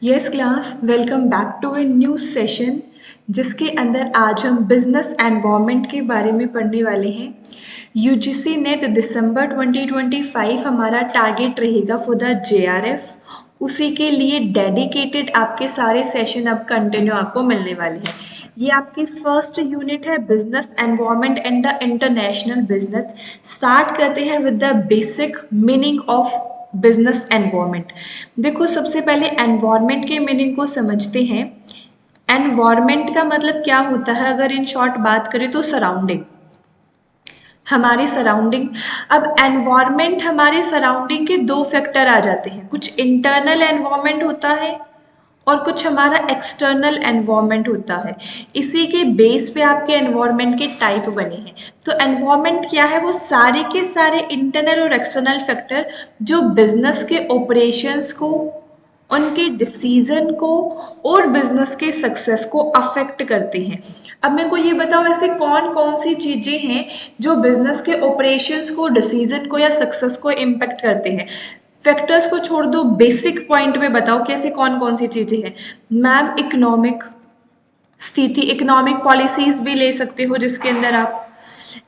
Yes class, welcome back to a new session जिसके अंदर आज हम बिजनेस एनवायरनमेंट के बारे में पढ़ने वाले हैं। यूजीसी नेट दिसंबर 2025 हमारा टारगेट रहेगा फॉर द जेआरएफ। उसी के लिए डेडिकेटेड आपके सारे सेशन अब कंटिन्यू आपको मिलने वाले हैं। ये आपकी फर्स्ट यूनिट है business environment and the international business. Start करते हैं with the basic meaning of business environment. देखो, सबसे पहले एनवायरनमेंट के मीनिंग को समझते हैं। एनवायरनमेंट का मतलब क्या होता है, अगर इन शॉर्ट बात करें तो सराउंडिंग, हमारी सराउंडिंग। अब एनवायरनमेंट हमारे सराउंडिंग के दो फैक्टर आ जाते हैं, कुछ इंटरनल एनवायरनमेंट होता है और कुछ हमारा एक्सटर्नल एनवायरनमेंट होता है। इसी के बेस पे आपके एनवायरनमेंट के टाइप बने हैं। तो एनवायरनमेंट क्या है, वो सारे के सारे इंटरनल और एक्सटर्नल फैक्टर जो बिजनेस के ऑपरेशंस को, उनके डिसीजन को और बिजनेस के सक्सेस को अफेक्ट करते हैं। अब मेरे को ये बताओ, ऐसे कौन कौन सी चीजें हैं जो बिजनेस के ऑपरेशंस को, डिसीजन को या सक्सेस को इम्पेक्ट करते हैं। फैक्टर्स को छोड़ दो, बेसिक पॉइंट में बताओ कैसे कौन कौन सी चीजें हैं। मैम, इकोनॉमिक स्थिति, इकोनॉमिक पॉलिसीज भी ले सकते हो जिसके अंदर आप,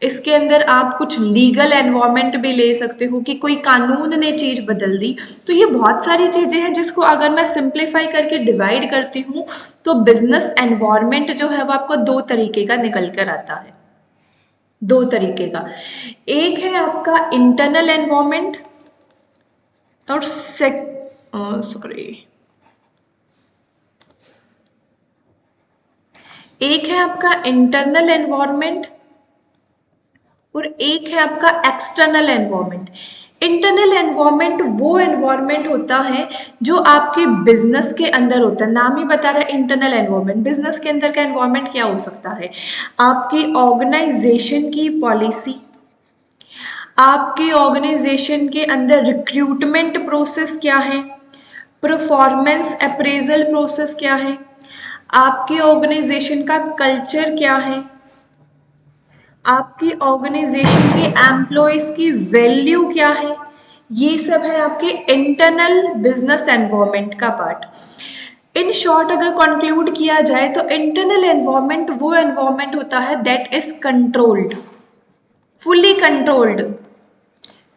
इसके अंदर आप कुछ लीगल एनवायरनमेंट भी ले सकते हो कि कोई कानून ने चीज बदल दी। तो ये बहुत सारी चीजें हैं जिसको अगर मैं सिंप्लीफाई करके डिवाइड करती हूँ तो बिजनेस एनवायरनमेंट जो है वो आपको दो तरीके का निकल कर आता है। दो तरीके का, एक है आपका इंटरनल एनवायरनमेंट और एक है आपका इंटरनल एनवायरनमेंट और एक है आपका एक्सटर्नल एनवायरनमेंट। इंटरनल एनवायरनमेंट वो एनवायरनमेंट होता है जो आपके बिजनेस के अंदर होता है, नाम ही बता रहा है इंटरनल एनवायरनमेंट। बिजनेस के अंदर का एनवायरनमेंट क्या हो सकता है, आपकी ऑर्गेनाइजेशन की पॉलिसी, आपके ऑर्गेनाइजेशन के अंदर रिक्रूटमेंट प्रोसेस क्या है, परफॉर्मेंस अप्रेजल प्रोसेस क्या है, आपके ऑर्गेनाइजेशन का कल्चर क्या है, आपकी ऑर्गेनाइजेशन के एम्प्लॉयज की वैल्यू क्या है। ये सब है आपके इंटरनल बिजनेस एनवायरनमेंट का पार्ट। इन शॉर्ट अगर कंक्लूड किया जाए तो इंटरनल एनवायरनमेंट वो एनवायरनमेंट होता है that is controlled, fully controlled,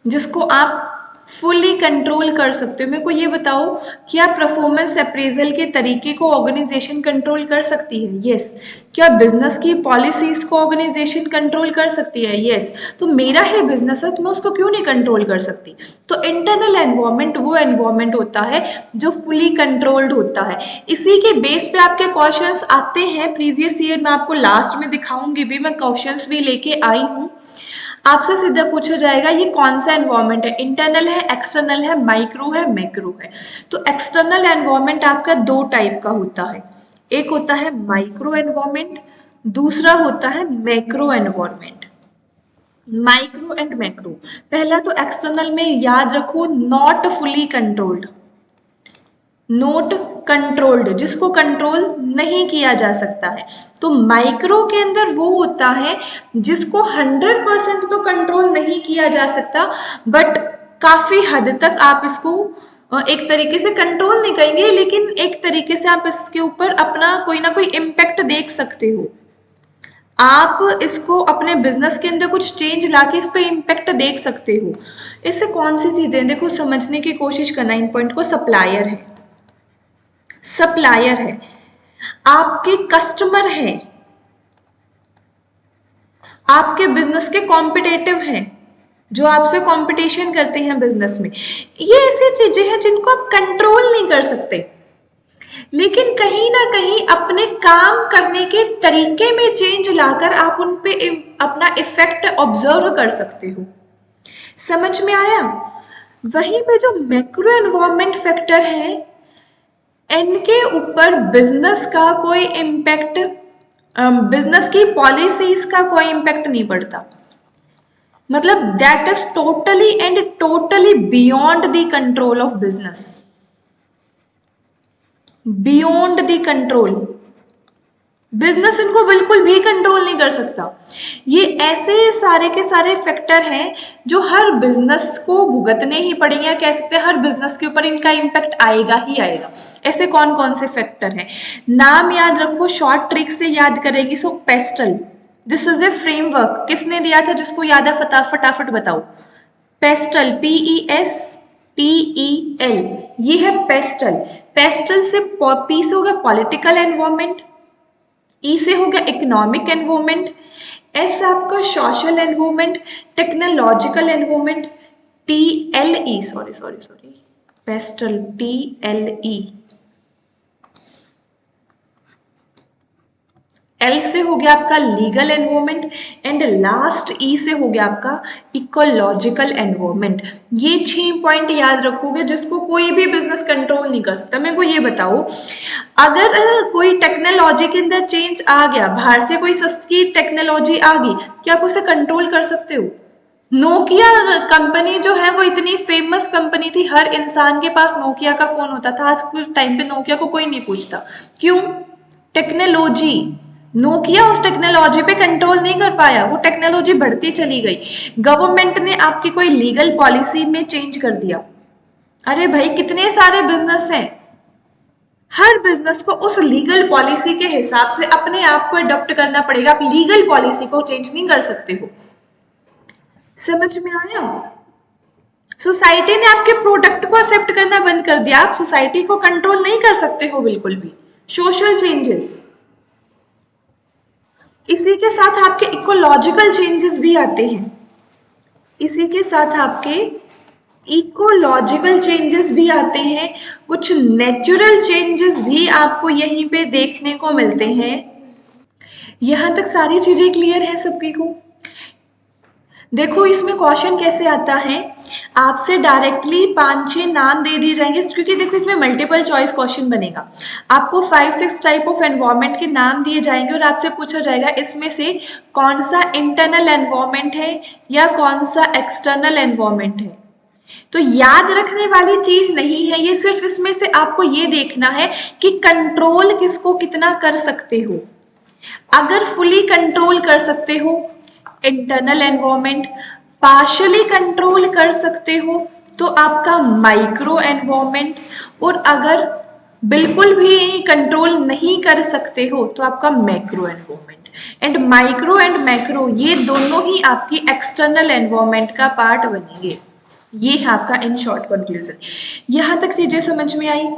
जिसको आप फुली कंट्रोल कर सकते हो। मेरे को ये बताओ, क्या परफॉर्मेंस अप्रेजल के तरीके को ऑर्गेनाइजेशन कंट्रोल कर सकती है? यस। क्या बिजनेस की पॉलिसीज को ऑर्गेनाइजेशन कंट्रोल कर सकती है? यस। तो मेरा ही बिजनेस है तो मैं उसको क्यों नहीं कंट्रोल कर सकती? तो इंटरनल एनवायरनमेंट वो एनवायरनमेंट होता है जो फुली कंट्रोल्ड होता है। इसी के बेस पे आपके क्वेश्चंस आते हैं प्रीवियस ईयर में, आपको लास्ट में दिखाऊंगी भी, मैं क्वेश्चंस भी लेके आई हूँ। आपसे सीधा पूछा जाएगा ये कौन सा एनवायरनमेंट है, इंटरनल है, एक्सटर्नल है, माइक्रो है, मैक्रो है। तो एक्सटर्नल एनवायरनमेंट आपका दो टाइप का होता है, एक होता है माइक्रो एनवायरनमेंट, दूसरा होता है macro environment. Micro and macro, पहला तो एक्सटर्नल में याद रखो, not fully controlled, note controlled, जिसको कंट्रोल नहीं किया जा सकता है। तो माइक्रो के अंदर वो होता है जिसको 100% तो कंट्रोल नहीं किया जा सकता, बट काफी हद तक आप इसको एक तरीके से कंट्रोल नहीं करेंगे, लेकिन एक तरीके से आप इसके ऊपर अपना कोई ना कोई इम्पैक्ट देख सकते हो। आप इसको अपने बिजनेस के अंदर कुछ चेंज लाके इस पे इम्पैक्ट देख सकते हो। इससे कौन सी चीजें, देखो समझने की कोशिश करना इन पॉइंट को। सप्लायर है, सप्लायर है, आपके कस्टमर हैं, आपके बिजनेस के कॉम्पिटेटिव हैं, जो आपसे कंपटीशन करते हैं बिजनेस में। ये ऐसी चीजें हैं जिनको आप कंट्रोल नहीं कर सकते, लेकिन कहीं ना कहीं अपने काम करने के तरीके में चेंज लाकर आप उन पे अपना इफेक्ट ऑब्जर्व कर सकते हो। समझ में आया? वहीं पे जो मैक्रो एनवायरनमेंट फैक्टर है, इनके ऊपर बिजनेस का कोई इम्पैक्ट, बिजनेस की पॉलिसीज का कोई इम्पैक्ट नहीं पड़ता। मतलब that is totally and totally beyond the control of business, beyond the control. Business इनको बिल्कुल भी कंट्रोल नहीं कर सकता। ये ऐसे सारे के सारे फैक्टर हैं जो हर बिजनेस को भुगतने ही पड़ेंगे, या कह सकते हैं हर बिजनेस के ऊपर इनका इम्पैक्ट आएगा ही आएगा। ऐसे कौन कौन से फैक्टर हैं, नाम याद रखो, शॉर्ट ट्रिक से याद करेगी। So PESTEL, this is a framework, किसने दिया था, जिसको याद है फटाफट बताओ। पेस्टल, PESTEL, ये है पेस्टल। पेस्टल से पी से हो गया पॉलिटिकल एनवायरमेंट, ई से हो गया इकोनॉमिक एनवायरमेंट, एस आपका social environment, technological environment, TLE, sorry pastel, TLE। L से हो गया आपका लीगल एनवायरमेंट, एंड लास्ट ई से हो गया आपका इकोलॉजिकल एनवायरमेंट। ये 6 पॉइंट याद रखोगे जिसको कोई भी बिजनेस कंट्रोल नहीं कर सकता। मेरे को ये बताओ, अगर कोई टेक्नोलॉजी के अंदर चेंज आ गया, बाहर से कोई सस्ती टेक्नोलॉजी आ गई, क्या आप उसे कंट्रोल कर सकते हो? नोकिया कंपनी जो है वो इतनी फेमस कंपनी थी, हर इंसान के पास नोकिया का फोन होता था। आज के टाइम पे नोकिया को कोई नहीं पूछता, क्यों? टेक्नोलॉजी। नोकिया उस टेक्नोलॉजी पे कंट्रोल नहीं कर पाया, वो टेक्नोलॉजी बढ़ती चली गई। गवर्नमेंट ने आपकी कोई लीगल पॉलिसी में चेंज कर दिया। अरे भाई, कितने सारे बिजनेस हैं, हर बिजनेस को उस लीगल पॉलिसी के हिसाब से अपने आप को अडॉप्ट करना पड़ेगा। आप लीगल पॉलिसी को चेंज नहीं कर सकते हो। समझ में आया? सोसाइटी ने आपके प्रोडक्ट को एक्सेप्ट करना बंद कर दिया, आप सोसाइटी को कंट्रोल नहीं कर सकते हो बिल्कुल भी। सोशल चेंजेस, इसी के साथ आपके इकोलॉजिकल चेंजेस भी आते हैं। इसी के साथ आपके इकोलॉजिकल चेंजेस भी आते हैं, कुछ नेचुरल चेंजेस भी आपको यहीं पे देखने को मिलते हैं। यहां तक सारी चीजें क्लियर है सबकी को? देखो इसमें क्वेश्चन कैसे आता है, आपसे डायरेक्टली 5-6 नाम दे दिए जाएंगे, क्योंकि देखो इसमें मल्टीपल चॉइस क्वेश्चन बनेगा। आपको 5-6 टाइप ऑफ एनवायरनमेंट के नाम दिए जाएंगे और आपसे पूछा जाएगा इसमें से कौन सा इंटरनल एनवायरनमेंट है या कौन सा एक्सटर्नल एनवायरनमेंट है। तो याद रखने वाली चीज नहीं है ये, सिर्फ इसमें से आपको ये देखना है कि कंट्रोल किसको कितना कर सकते हो। अगर फुली कंट्रोल कर सकते हो इंटरनल एनवायरनमेंट, पार्शली कंट्रोल कर सकते हो तो आपका माइक्रो एनवायरनमेंट, और अगर बिल्कुल भी कंट्रोल नहीं कर सकते हो तो आपका macro environment. And micro and macro ये दोनों ही आपकी एक्सटर्नल एनवायरनमेंट का पार्ट बनेंगे। ये है आपका इन शॉर्ट कंक्लूजन। यहां तक चीजें समझ में आई?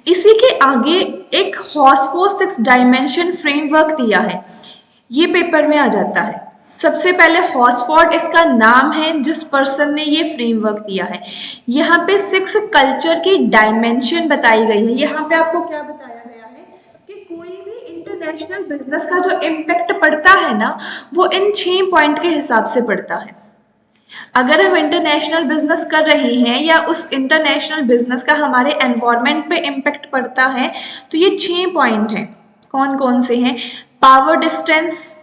इसी के आगे एक हॉस्फो 6 डायमेंशन फ्रेमवर्क दिया है, ये पेपर में आ जाता है। सबसे पहले हॉसफोर्ड इसका नाम है जिस पर्सन ने ये फ्रेमवर्क दिया है। यहाँ पे 6 कल्चर की डायमेंशन बताई गई है। यहाँ पे आपको क्या बताया गया है कि कोई भी इंटरनेशनल बिजनेस का जो इम्पैक्ट पड़ता है ना, वो इन 6 पॉइंट के हिसाब से पड़ता है। अगर हम इंटरनेशनल बिजनेस कर रहे हैं या उस इंटरनेशनल बिजनेस का हमारे एनवायरनमेंट पे इम्पैक्ट पड़ता है, तो ये 6 पॉइंट हैं। कौन कौन से हैं? Power distance.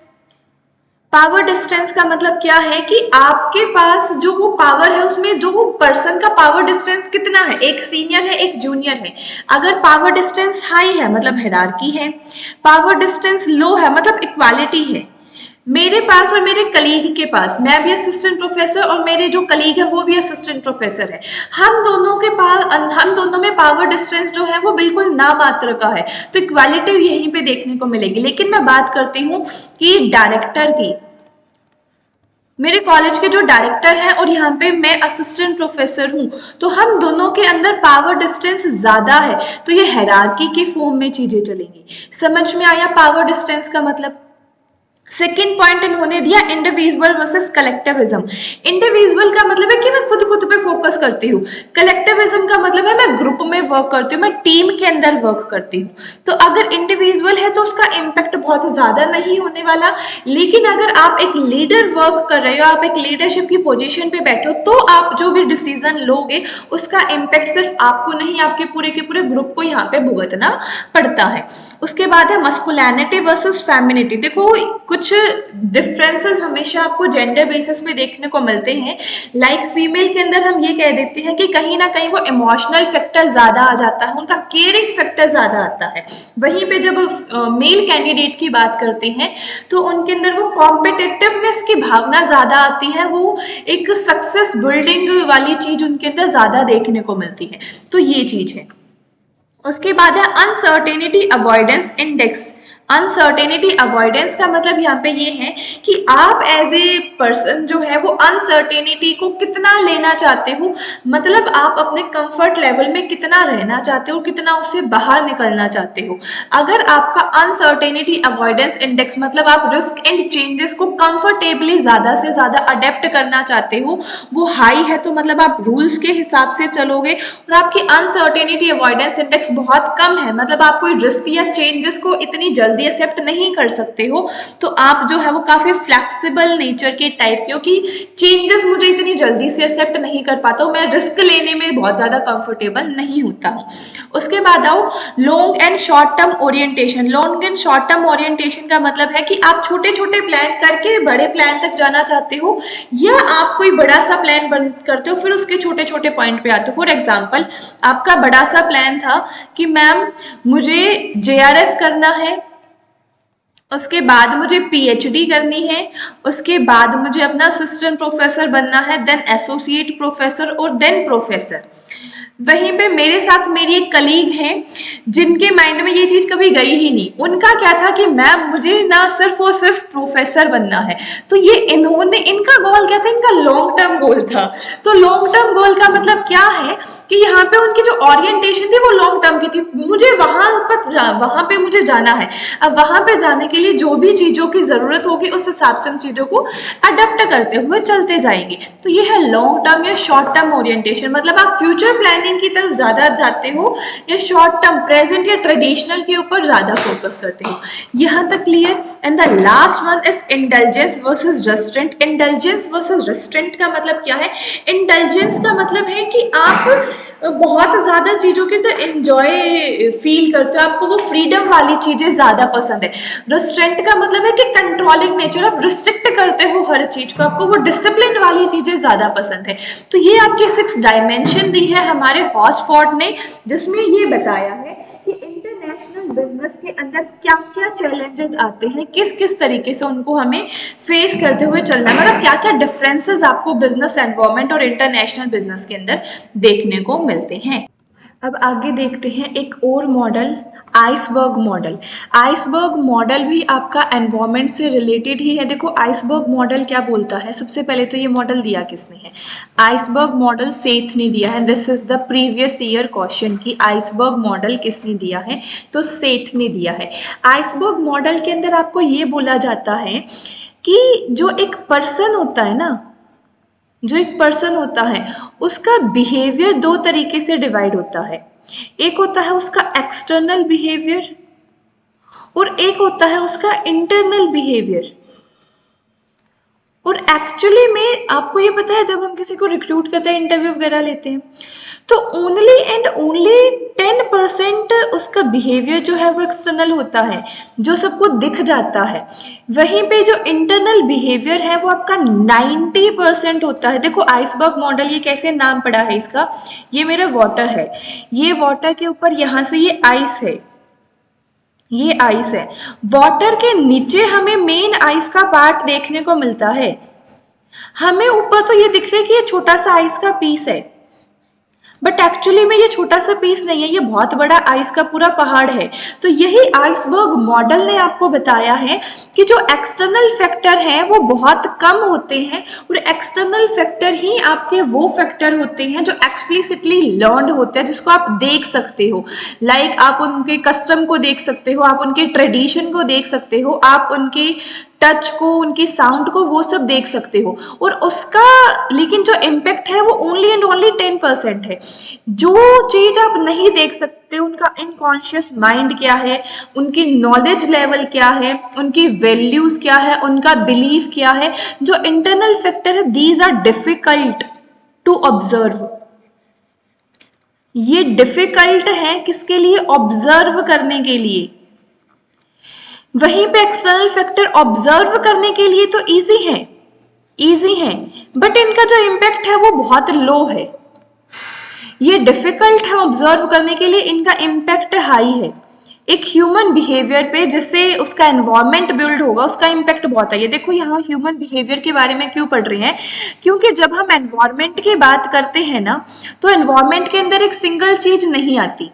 पावर डिस्टेंस का मतलब क्या है कि आपके पास जो वो पावर है उसमें जो वो पर्सन का पावर डिस्टेंस कितना है, एक सीनियर है एक जूनियर है। अगर पावर डिस्टेंस हाई है मतलब हायरार्की है, पावर डिस्टेंस लो है मतलब इक्वालिटी है। मेरे पास और मेरे कलीग के पास, मैं भी असिस्टेंट प्रोफेसर और मेरे जो कलीग है वो भी असिस्टेंट प्रोफेसर है, हम दोनों में पावर डिस्टेंस जो है वो बिल्कुल ना मात्र का है, तो इक्वालिटी यहीं पे देखने को मिलेगी। लेकिन मैं बात करती हूँ कि डायरेक्टर की, मेरे कॉलेज के जो डायरेक्टर हैं और यहाँ पे मैं असिस्टेंट प्रोफेसर हूँ, तो हम दोनों के अंदर पावर डिस्टेंस ज्यादा है, तो ये हायरार्की के फॉर्म में चीजें चलेंगी। समझ में आया पावर डिस्टेंस का मतलब? सेकेंड पॉइंट इन्होंने दिया इंडिविजुअल वर्सेस कलेक्टिविज्म। इंडिविजुअल का मतलब है कि मैं खुद पे फोकस करती हूँ, कलेक्टिविज्म का मतलब है मैं ग्रुप में वर्क करती हूँ, मैं टीम के अंदर वर्क करती हूँ। तो अगर इंडिविजुअल है तो उसका इम्पैक्ट बहुत ज्यादा नहीं होने वाला, लेकिन अगर आप एक लीडर वर्क कर रहे हो, आप एक लीडरशिप की पोजीशन पे बैठे हो, तो आप जो भी डिसीजन लोगे उसका इम्पैक्ट सिर्फ आपको नहीं, आपके पूरे के पूरे ग्रुप को यहाँ पे भुगतना पड़ता है। उसके बाद है मस्कुलिनिटी वर्सेस फेमिनिटी। देखो कुछ डिफरेंसेस हमेशा आपको जेंडर बेसिस पे देखने को मिलते हैं। लाइक फीमेल के अंदर हम ये कह देते हैं कि कहीं ना कहीं वो इमोशनल फैक्टर ज़्यादा आ जाता है, उनका केयरिंग फैक्टर ज़्यादा आता है। वहीं पे जब मेल कैंडिडेट की बात करते हैं तो उनके अंदर वो कॉम्पिटिटिवनेस की भावना ज़्यादा आती है, वो एक सक्सेस बिल्डिंग वाली चीज़ उनके अंदर ज़्यादा देखने को मिलती है। तो ये चीज़ है। उसके बाद है uncertainty avoidance index. Uncertainty avoidance का मतलब यहाँ पे ये है कि आप एज ए पर्सन जो है वो अनसर्टेनिटी को कितना लेना चाहते हो, मतलब आप अपने कंफर्ट लेवल में कितना रहना चाहते हो, कितना उससे बाहर निकलना चाहते हो। अगर आपका अनसर्टेनिटी अवॉइडेंस इंडेक्स मतलब आप रिस्क एंड चेंजेस को कंफर्टेबली ज़्यादा से ज़्यादा अडेप्ट करना चाहते हो, वो हाई है, तो मतलब आप रूल्स के हिसाब से चलोगे। और आपकी अनसर्टेनिटी अवॉइडेंस इंडेक्स बहुत कम है, मतलब आप कोई रिस्क या चेंजेस को इतनी जल्दी एक्सेप्ट नहीं कर सकते हो, तो आप जो है वो काफी फ्लेक्सिबल नेचर के टाइप के हो कि चेंजेस मुझे इतनी जल्दी से एक्सेप्ट नहीं कर पाता हूँ, मैं रिस्क लेने में बहुत ज्यादा कंफर्टेबल नहीं होता हूँ। उसके बाद आओ long and short term orientation. Long and short term orientation का मतलब है कि आप छोटे छोटे प्लान करके बड़े प्लान तक जाना चाहते हो, या आप कोई बड़ा सा प्लान बन करते हो फिर उसके छोटे छोटे पॉइंट पे आते हो। फॉर एग्जाम्पल आपका बड़ा सा प्लान था कि मैम मुझे JRF करना है, उसके बाद मुझे PhD करनी है, उसके बाद मुझे अपना असिस्टेंट प्रोफेसर बनना है, देन एसोसिएट प्रोफेसर और देन प्रोफेसर। वहीं पे मेरे साथ मेरी एक कलीग हैं जिनके माइंड में ये चीज कभी गई ही नहीं। उनका क्या था कि मैम मुझे ना सिर्फ और सिर्फ प्रोफेसर बनना है। तो ये इन्होंने, इनका गोल क्या था, इनका लॉन्ग टर्म गोल था। तो लॉन्ग टर्म गोल का मतलब क्या है कि यहाँ पे उनकी जो ओरिएंटेशन थी वो लॉन्ग टर्म की थी, मुझे वहां पे मुझे जाना है। अब वहां पे जाने के लिए जो भी चीजों की जरूरत होगी उस हिसाब से हम चीजों को अडेप्ट करते हुए चलते जाएंगे। तो ये है लॉन्ग टर्म या शॉर्ट टर्म ओरिएंटेशन, मतलब आप फ्यूचर प्लानिंग की तरफ ज्यादा जाते हो या शॉर्ट टर्म प्रेजेंट या ट्रेडिशनल के ऊपर ज्यादा फोकस करते हो। यहां तक clear. And the last one is intelligence versus restaurant. Intelligence versus restaurant का मतलब क्या है? इंटेलिजेंस का मतलब है कि आप बहुत ज्यादा चीजों के अंदर एंजॉय फील करते हो, आपको वो फ्रीडम वाली चीजें ज्यादा पसंद है। रेस्ट्रेंट का मतलब है कि कंट्रोलिंग नेचर, आप रिस्ट्रिक्ट करते हो हर चीज को, आपको वो डिसिप्लिन वाली चीजें ज्यादा पसंद है। तो ये आपकी 6 डायमेंशन दी है हमारे हॉजफोर्ड ने, जिसमें ये बताया है कि इंटरनेशनल बिजनेस के अंदर क्या क्या चैलेंजेस आते हैं, किस किस तरीके से उनको हमें फेस करते हुए चलना है, मतलब क्या क्या डिफरेंसेस आपको बिजनेस एनवायरनमेंट और इंटरनेशनल बिजनेस के अंदर देखने को मिलते हैं। अब आगे देखते हैं एक और model, iceberg model. Iceberg model भी आपका एनवायरनमेंट से रिलेटेड ही है। देखो आइसबर्ग मॉडल क्या बोलता है, सबसे पहले तो ये मॉडल दिया किसने है? आइसबर्ग मॉडल सेथ ने दिया है। This is the previous year question कि आइसबर्ग मॉडल किसने दिया है, तो सेथ ने दिया है। आइसबर्ग मॉडल के अंदर आपको ये बोला जाता है कि जो एक पर्सन होता है ना, जो एक पर्सन होता है उसका बिहेवियर 2 तरीके से डिवाइड होता है। एक होता है उसका एक्सटर्नल बिहेवियर और एक होता है उसका इंटरनल बिहेवियर। और एक्चुअली में आपको ये पता है, जब हम किसी को रिक्रूट करते हैं, इंटरव्यू वगैरह लेते हैं, तो ओनली एंड ओनली 10% उसका बिहेवियर जो है वो एक्सटर्नल होता है, जो सबको दिख जाता है। वहीं पे जो इंटरनल बिहेवियर है वो आपका 90% होता है। देखो आइसबर्ग मॉडल, ये कैसे नाम पड़ा है इसका, ये मेरा वाटर है, ये वाटर के ऊपर यहाँ से ये आइस है, ये आइस है। वाटर के नीचे हमें मेन आइस का पार्ट देखने को मिलता है। हमें ऊपर तो ये दिख रहा है कि ये छोटा सा आइस का पीस है, बट एक्चुअली में ये छोटा सा पीस नहीं है, ये बहुत बड़ा आइस का पूरा पहाड़ है। तो यही आइसबर्ग मॉडल ने आपको बताया है कि जो एक्सटर्नल फैक्टर हैं वो बहुत कम होते हैं, और एक्सटर्नल फैक्टर ही आपके वो फैक्टर होते हैं जो एक्सप्लिसिटली लर्न्ड होते हैं, जिसको आप देख सकते हो। लाइक आप उनके कस्टम को देख सकते हो, आप उनके ट्रेडिशन को देख सकते हो, आप उनके टच को, उनकी साउंड को, वो सब देख सकते हो। और उसका लेकिन जो इम्पैक्ट है वो ओनली एंड ओनली 10% है। जो चीज आप नहीं देख सकते, उनका इनकॉन्शियस माइंड क्या है, उनकी नॉलेज लेवल क्या है, उनकी वैल्यूज क्या है, उनका बिलीफ क्या है, जो इंटरनल फैक्टर है, these are difficult to observe. ये डिफिकल्ट है किसके लिए? ऑब्जर्व करने के लिए। वहीं पे एक्सटर्नल फैक्टर ऑब्जर्व करने के लिए तो इजी है, बट इनका जो इम्पैक्ट है वो बहुत लो है। ये डिफिकल्ट है ऑब्जर्व करने के लिए, इनका इम्पैक्ट हाई है। एक ह्यूमन बिहेवियर पे जिससे उसका एनवायरनमेंट बिल्ड होगा, उसका इम्पैक्ट बहुत है। ये देखो यहाँ ह्यूमन बिहेवियर के बारे में क्यों पढ़ रहे हैं, क्योंकि जब हम एनवायरनमेंट की बात करते हैं ना, तो एनवायरनमेंट के अंदर एक सिंगल चीज नहीं आती।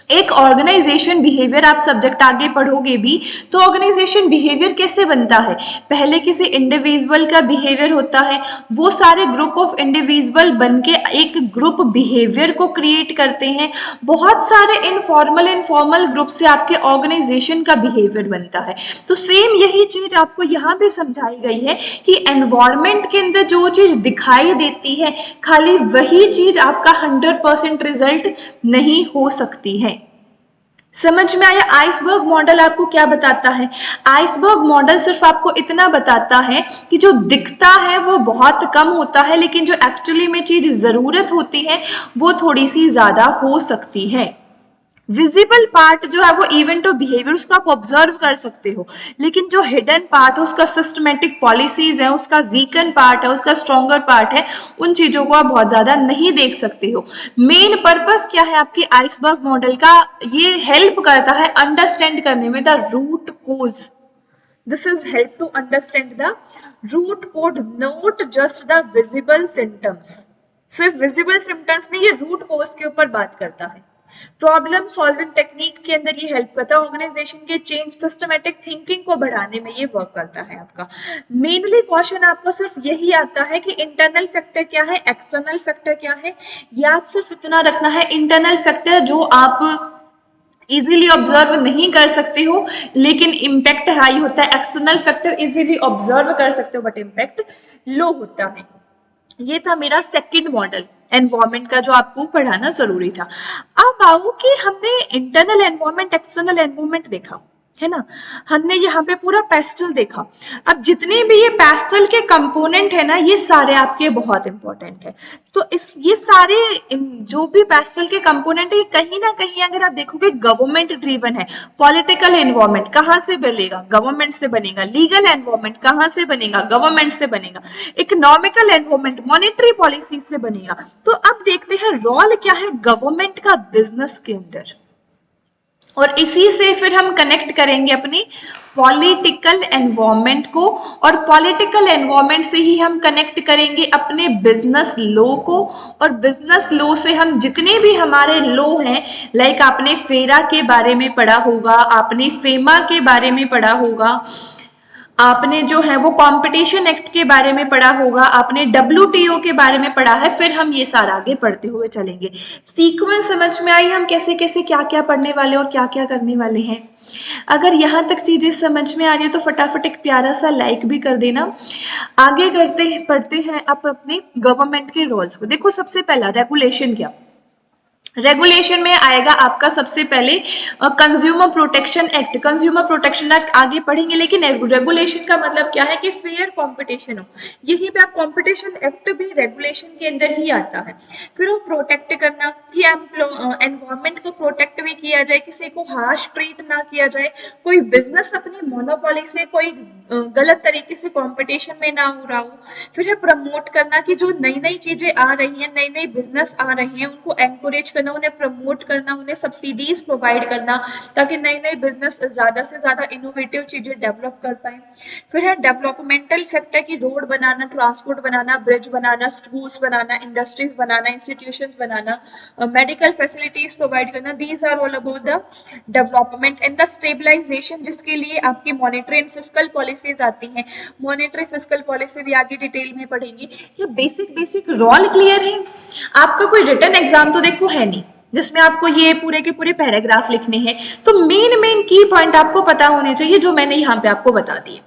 एक ऑर्गेनाइजेशन बिहेवियर, आप सब्जेक्ट आगे पढ़ोगे भी तो ऑर्गेनाइजेशन बिहेवियर कैसे बनता है, पहले किसी इंडिविजुअल का बिहेवियर होता है, वो सारे ग्रुप ऑफ इंडिविजुअल बनके एक ग्रुप बिहेवियर को क्रिएट करते हैं। बहुत सारे इनफॉर्मल ग्रुप से आपके ऑर्गेनाइजेशन का बिहेवियर बनता है। तो सेम यही चीज आपको यहाँ भी समझाई गई है कि एनवायरमेंट के अंदर जो चीज दिखाई देती है, खाली वही चीज आपका 100% रिजल्ट नहीं हो सकती है। समझ में आया? आइसबर्ग मॉडल आपको क्या बताता है? आइसबर्ग मॉडल सिर्फ आपको इतना बताता है कि जो दिखता है वो बहुत कम होता है, लेकिन जो एक्चुअली में चीज जरूरत होती है वो थोड़ी सी ज्यादा हो सकती है। विजिबल पार्ट जो है वो इवेंट और बिहेवियर, उसको आप ऑब्जर्व कर सकते हो, लेकिन जो हिडन पार्ट है, उसका सिस्टमेटिक पॉलिसीज है, उसका वीकन पार्ट है, उसका स्ट्रॉन्गर पार्ट है, उन चीजों को आप बहुत ज्यादा नहीं देख सकते हो। मेन पर्पस क्या है आपकी आइसबर्ग मॉडल का? ये हेल्प करता है अंडरस्टैंड करने में the root cause. This is help to understand the root code, not just the visible symptoms. सिर्फ विजिबल सिम्टम्स नहीं, ये रूट कोज के ऊपर बात करता है। प्रॉब्लम सॉल्विंग टेक्निक के अंदर ये हेल्प करता है, ऑर्गेनाइजेशन के चेंज सिस्टमेटिक थिंकिंग को बढ़ाने में ये वर्क करता है आपका। मेनली क्वेश्चन आपको सिर्फ यही आता है कि इंटरनल फैक्टर क्या है, एक्सटर्नल फैक्टर क्या है। याद सिर्फ इतना रखना है, इंटरनल फैक्टर जो आप इजीली ऑब्जर्व नहीं कर सकते हो लेकिन इम्पैक्ट हाई होता है, एक्सटर्नल फैक्टर इजीली ऑब्जर्व कर सकते हो बट इम्पैक्ट लो होता है। ये था मेरा सेकंड मॉडल एनवायरमेंट का, जो आपको पढ़ाना जरूरी था। अब आओ कि हमने इंटरनल एनवायरमेंट एक्सटर्नल एनवायरमेंट देखा है ना, हमने यहाँ पे पूरा पेस्टल देखा। अब जितने भी ये पेस्टल के कंपोनेंट है ना, ये सारे आपके बहुत इंपॉर्टेंट है। तो ये सारे जो भी पेस्टल के कंपोनेंट है, कहीं ना कहीं अगर आप देखोगे गवर्नमेंट ड्रिवन है। पॉलिटिकल एनवायरमेंट कहाँ से बनेगा? गवर्नमेंट से बनेगा। लीगल एनवायरमेंट कहाँ से बनेगा? गवर्नमेंट से बनेगा। इकोनॉमिकल एनवायरमेंट मॉनेटरी पॉलिसी से बनेगा। तो अब देखते हैं रोल क्या है गवर्नमेंट का बिजनेस के अंदर, और इसी से फिर हम कनेक्ट करेंगे अपनी पॉलिटिकल एनवायरनमेंट को, और पॉलिटिकल एनवायरनमेंट से ही हम कनेक्ट करेंगे अपने बिजनेस लॉ को, और बिजनेस लॉ से हम जितने भी हमारे लॉ हैं, लाइक आपने फेरा के बारे में पढ़ा होगा, आपने फेमा के बारे में पढ़ा होगा, आपने जो है वो कंपटीशन एक्ट के बारे में पढ़ा होगा, आपने WTO के बारे में पढ़ा है, फिर हम ये सारा आगे पढ़ते हुए चलेंगे। सीक्वेंस समझ में आई, हम कैसे कैसे क्या क्या पढ़ने वाले और क्या क्या करने वाले हैं। अगर यहाँ तक चीजें समझ में आ रही है तो फटाफट एक प्यारा सा लाइक भी कर देना। आगे पढ़ते हैं आप अपने गवर्नमेंट के रोल्स को। देखो सबसे पहला रेगुलेशन क्या, रेगुलेशन में आएगा आपका सबसे पहले consumer protection act. Consumer protection act आगे पढ़ेंगे, लेकिन रेगुलेशन का मतलब क्या है कि फेयर कंपटीशन हो। यहीं पे आप कंपटीशन एक्ट भी रेगुलेशन के अंदर ही आता है। फिर वो प्रोटेक्ट करना कि एनवायरमेंट को प्रोटेक्ट भी किया जाए, किसी को हार्श ट्रीट ना किया जाए, कोई बिजनेस अपनी मोनोपोली से कोई गलत तरीके से कंपटीशन में ना हो रहा हो। फिर है प्रमोट करना कि जो नई नई चीजें आ रही हैं, नई नई बिजनेस आ रही हैं, उनको एनकरेज करना, उन्हें प्रमोट करना, उन्हें सब्सिडीज प्रोवाइड करना, ताकि नई नई बिजनेस ज्यादा से ज्यादा इनोवेटिव चीजें डेवलप कर पाए। फिर है डेवलपमेंटल फैक्टर की रोड बनाना, ट्रांसपोर्ट बनाना, ब्रिज बनाना, स्कूल्स बनाना, इंडस्ट्रीज बनाना, इंस्टीट्यूशंस बनाना, मेडिकल फैसिलिटीज प्रोवाइड करना। These are all about the development and the stabilisation, जिसके लिए आपकी मॉनेटरी एंड फिस्कल पॉलिसीज आती हैं। मॉनेटरी फिस्कल पॉलिसी भी आगे डिटेल में पढ़ेंगे। ये बेसिक रोल क्लियर है? आपका कोई रिटन एग्जाम तो देखो है नहीं जिसमें आपको ये पूरे के पूरे पैराग्राफ लिखने हैं, तो मेन की पॉइंट आपको पता होने चाहिए जो मैंने यहाँ पे आपको बता दिए।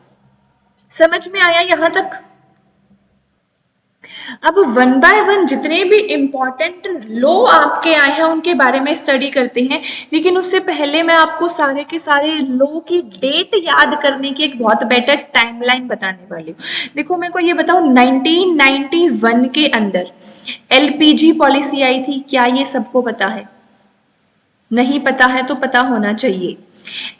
समझ में आया यहाँ तक? अब वन बाय वन जितने भी इंपॉर्टेंट लॉ आपके आए हैं उनके बारे में स्टडी करते हैं, लेकिन उससे पहले मैं आपको सारे के सारे लॉ की डेट याद करने की एक बहुत बेटर टाइमलाइन बताने वाली हूँ। देखो मेरे को ये बताओ, 1991 के अंदर LPG पॉलिसी आई थी, क्या ये सबको पता है? नहीं पता है तो पता होना चाहिए।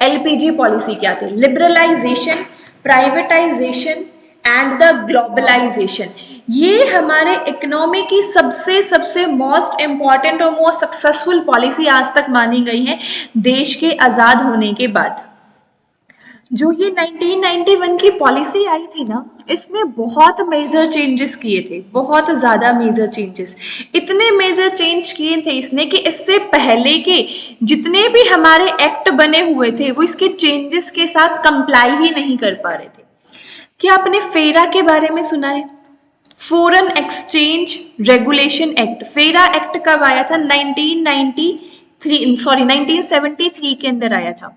एलपीजी पॉलिसी क्या थी? Liberalisation, privatisation and the globalisation. ये हमारे इकोनॉमी की सबसे सबसे मोस्ट इंपॉर्टेंट और मोस्ट सक्सेसफुल पॉलिसी आज तक मानी गई है देश के आजाद होने के बाद। जो ये 1991 की पॉलिसी आई थी ना, इसमें बहुत मेजर चेंजेस किए थे, बहुत ज़्यादा मेजर चेंजेस। इतने मेजर चेंज किए थे इसने कि इससे पहले के जितने भी हमारे एक्ट बने हुए थे वो इसके चेंजेस के साथ कंप्लाई ही नहीं कर पा रहे थे। क्या आपने फेरा के बारे में सुना है? Foreign exchange regulation act. फेरा एक्ट कब आया था? 1973 के अंदर आया था।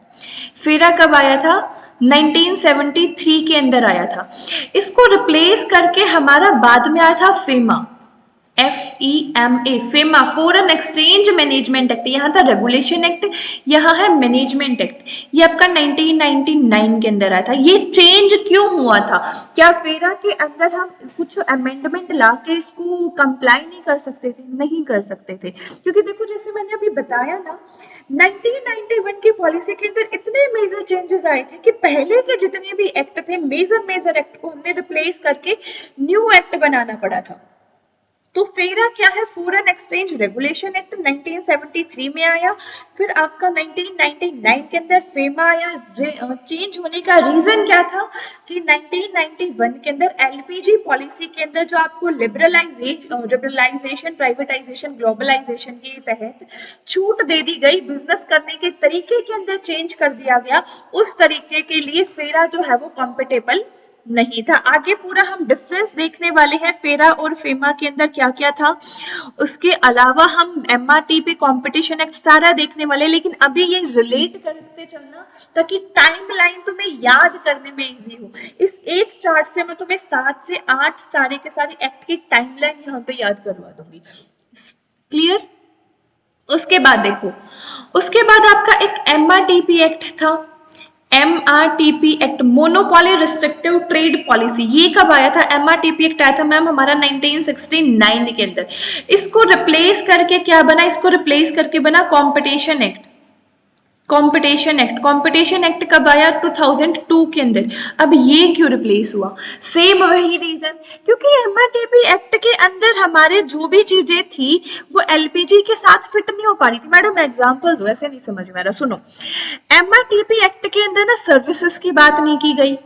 फेरा कब आया था? 1973 के अंदर आया था। इसको रिप्लेस करके हमारा बाद में आया था FEMA, FEMA, FEMA, foreign exchange management act. यहाँ था रेगुलेशन एक्ट, यहाँ है मैनेजमेंट एक्ट। ये आपका 1999 के अंदर आया था। ये चेंज क्यों हुआ था? क्या फेरा के अंदर हम कुछ अमेंडमेंट ला के इसको कंप्लाई नहीं कर सकते थे? नहीं कर सकते थे, क्योंकि देखो जैसे मैंने अभी बताया ना, 1991 की पॉलिसी के अंदर इतने मेजर चेंजेस आए थे कि पहले के जितने भी एक्ट थे, मेजर एक्ट को हमने रिप्लेस करके न्यू एक्ट बनाना पड़ा था। तो फेरा क्या है? फॉरेन एक्सचेंज रेगुलेशन एक्ट 1973 में आया। फिर आपका 1999 के अंदर फेमा आया। चेंज होने का रीजन क्या था कि 1991 के अंदर एलपीजी पॉलिसी के अंदर जो आपको लिबरलाइजेशन, प्राइवेटाइजेशन, ग्लोबलाइजेशन के तहत छूट दे दी गई, बिजनेस करने के तरीके के अंदर चेंज कर दिया गया, उस तरीके के लिए फेरा जो है वो कॉम्पिटेबल नहीं था। आगे पूरा हम डिफरेंस देखने वाले हैं फेरा और फेमा के अंदर क्या क्या था। उसके अलावा हम MRTP कंपटीशन एक्ट सारा देखने वाले, लेकिन अभी ये रिलेट करते चलना ताकि टाइमलाइन तुम्हें याद करने में इजी हो। इस एक चार्ट से मैं तुम्हें 7 से 8 सारे के सारे एक्ट की टाइमलाइन यहाँ पे याद करवा दूंगी। क्लियर? उसके बाद देखो, उसके बाद आपका एक MRTP एक्ट था। MRTP act, monopoly restrictive trade policy. ये कब आया था? MRTP एक्ट आया था मैम हमारा 1969 के अंदर। इसको रिप्लेस करके क्या बना? इसको रिप्लेस करके बना कॉम्पिटिशन एक्ट। कॉम्पिटिशन एक्ट कब आया? 2002 के अंदर। अब ये क्यों रिप्लेस हुआ? सेम वही रीजन, क्योंकि MRTP एक्ट के अंदर हमारे जो भी चीजें थी वो LPG के साथ फिट नहीं हो पा रही थी। मैडम एग्जांपल दो, ऐसे नहीं समझ में आ रहा। सुनो, MRTP एक्ट के अंदर ना सर्विसेज की बात नहीं की गई।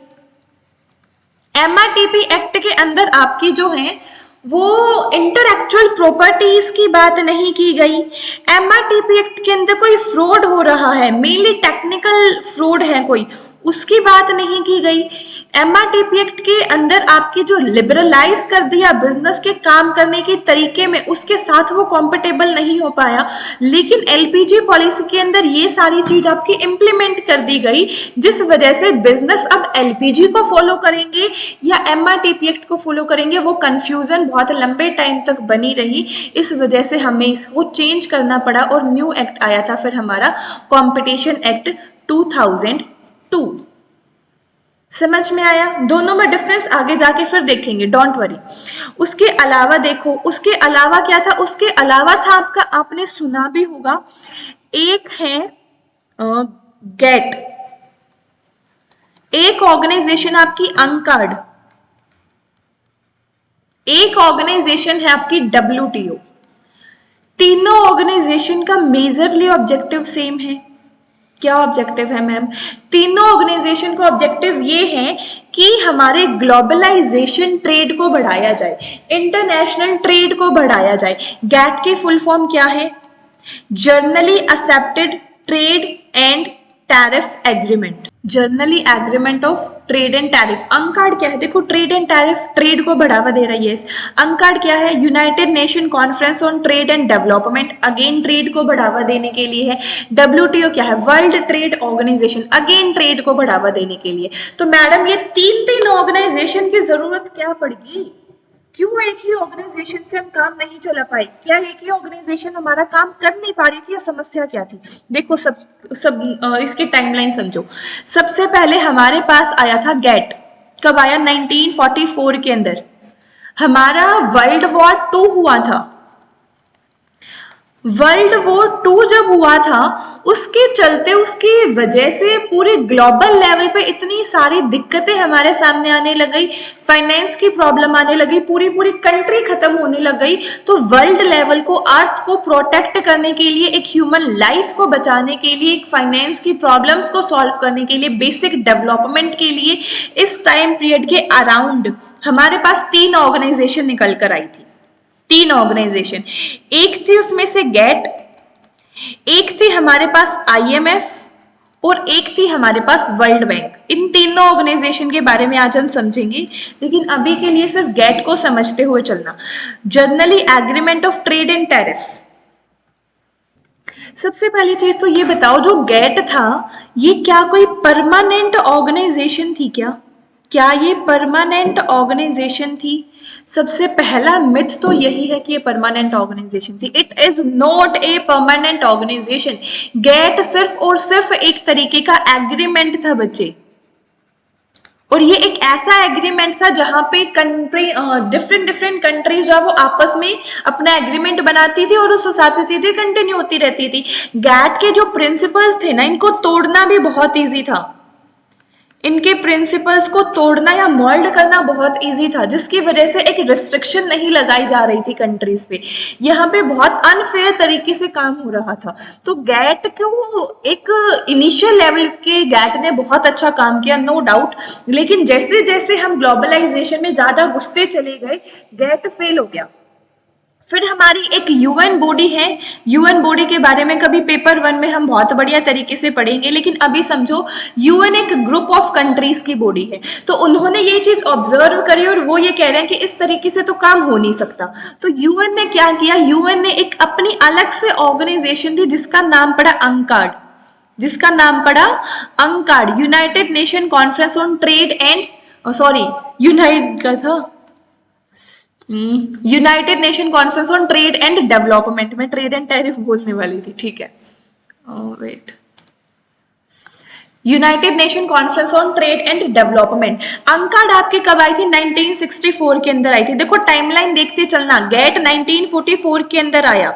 MRTP एक्ट के अंदर आपकी जो है वो इंटरएक्चुअल प्रॉपर्टीज की बात नहीं की गई। MRTP एक्ट के अंदर कोई फ्रॉड हो रहा है, मेनली टेक्निकल फ्रॉड है कोई, उसकी बात नहीं की गई। MRTP एक्ट के अंदर आपकी जो लिबरलाइज कर दिया बिजनेस के काम करने के तरीके में, उसके साथ वो कॉम्पिटेबल नहीं हो पाया। लेकिन LPG पॉलिसी के अंदर ये सारी चीज आपकी इम्प्लीमेंट कर दी गई, जिस वजह से बिजनेस अब LPG को फॉलो करेंगे या MRTP एक्ट को फॉलो करेंगे, वो कंफ्यूजन बहुत लंबे टाइम तक बनी रही। इस वजह से हमें इसको चेंज करना पड़ा और न्यू एक्ट आया था फिर हमारा कॉम्पिटिशन एक्ट 2002। समझ में आया? दोनों में डिफरेंस आगे जाके फिर देखेंगे, डोंट वरी। उसके अलावा देखो, उसके अलावा क्या था? उसके अलावा था आपका, आपने सुना भी होगा, एक है गेट, एक ऑर्गेनाइजेशन आपकी अंकार्ड, एक ऑर्गेनाइजेशन है आपकी WTO। तीनों ऑर्गेनाइजेशन का मेजरली ऑब्जेक्टिव सेम है। क्या ऑब्जेक्टिव है मैम? तीनों ऑर्गेनाइजेशन का ऑब्जेक्टिव ये है कि हमारे ग्लोबलाइजेशन ट्रेड को बढ़ाया जाए, इंटरनेशनल ट्रेड को बढ़ाया जाए। गैट की फुल फॉर्म क्या है? Generally accepted trade and tariff agreement, generally agreement of trade and tariff. UNCTAD क्या है? देखो, ट्रेड एंड टैरिफ, ट्रेड को बढ़ावा दे रही है। अंकार्ड क्या है? United Nation conference on trade and development, again trade को बढ़ावा देने के लिए है। WTO क्या है? World Trade Organisation, again trade को बढ़ावा देने के लिए। तो मैडम ये तीन ऑर्गेनाइजेशन की जरूरत क्या पड़गी? क्यों एक ही ऑर्गेनाइजेशन से हम काम नहीं चला पाए? क्या एक ही ऑर्गेनाइजेशन हमारा काम कर नहीं पा रही थी या समस्या क्या थी? देखो सब इसकी टाइमलाइन समझो। सबसे पहले हमारे पास आया था गेट। कब आया? 1944 के अंदर। हमारा वर्ल्ड वॉर 2 हुआ था। वर्ल्ड वॉर 2 जब हुआ था, उसके चलते, उसकी वजह से पूरे ग्लोबल लेवल पे इतनी सारी दिक्कतें हमारे सामने आने लगी, फाइनेंस की प्रॉब्लम आने लगी, पूरी पूरी कंट्री खत्म होने लग गई। तो वर्ल्ड लेवल को, अर्थ को प्रोटेक्ट करने के लिए, एक ह्यूमन लाइफ को बचाने के लिए, एक फाइनेंस की प्रॉब्लम्स को सॉल्व करने के लिए, बेसिक डेवलपमेंट के लिए, इस टाइम पीरियड के अराउंड हमारे पास 3 ऑर्गेनाइजेशन निकल कर आई थी। 3 ऑर्गेनाइजेशन, एक थी उसमें से गेट, एक थी हमारे पास आईएमएफ, और एक थी हमारे पास वर्ल्ड बैंक। इन तीनों ऑर्गेनाइजेशन के बारे में आज हम समझेंगे, लेकिन अभी के लिए सिर्फ गेट को समझते हुए चलना। Generally agreement of trade and tariff. सबसे पहली चीज तो ये बताओ, जो गेट था ये क्या कोई परमानेंट ऑर्गेनाइजेशन थी क्या ये परमानेंट ऑर्गेनाइजेशन थी? सबसे पहला मिथ तो यही है कि ये परमानेंट ऑर्गेनाइजेशन थी। It is not a permanent organisation. GATT सिर्फ और सिर्फ एक तरीके का एग्रीमेंट था बच्चे, और ये एक ऐसा एग्रीमेंट था जहां पे कंट्री, डिफरेंट कंट्रीज जो वो आपस में अपना एग्रीमेंट बनाती थी और उस हिसाब से चीजें कंटिन्यू होती रहती थी। गैट के जो प्रिंसिपल्स थे ना, इनको तोड़ना भी बहुत ईजी था। इनके प्रिंसिपल्स को तोड़ना या मोल्ड करना बहुत इजी था, जिसकी वजह से एक रिस्ट्रिक्शन नहीं लगाई जा रही थी कंट्रीज पे। यहाँ पे बहुत अनफेयर तरीके से काम हो रहा था। तो गैट को एक इनिशियल लेवल के गैट ने बहुत अच्छा काम किया, नो डाउट, लेकिन जैसे जैसे हम ग्लोबलाइजेशन में ज्यादा घुसते चले गए, गैट फेल हो गया। फिर हमारी एक यूएन बॉडी है। यूएन बॉडी के बारे में कभी पेपर 1 में हम बहुत बढ़िया तरीके से पढ़ेंगे, लेकिन अभी समझो यूएन एक ग्रुप ऑफ कंट्रीज की बॉडी है। तो उन्होंने ये चीज ऑब्जर्व करी और वो ये कह रहे हैं कि इस तरीके से तो काम हो नहीं सकता। तो यूएन ने क्या किया, यूएन ने एक अपनी अलग से ऑर्गेनाइजेशन थी जिसका नाम पड़ा UNCTAD, United Nation conference on trade and, sorry, unite का था, United Nation conference on trade and development. में ट्रेड एंड टैरिफ बोलने वाली थी, ठीक है, wait, United Nation conference on trade and development. UNCTAD आपके कब आई थी? 1964 के अंदर आई थी। देखो टाइमलाइन देखते चलना, गेट 1944 के अंदर आया,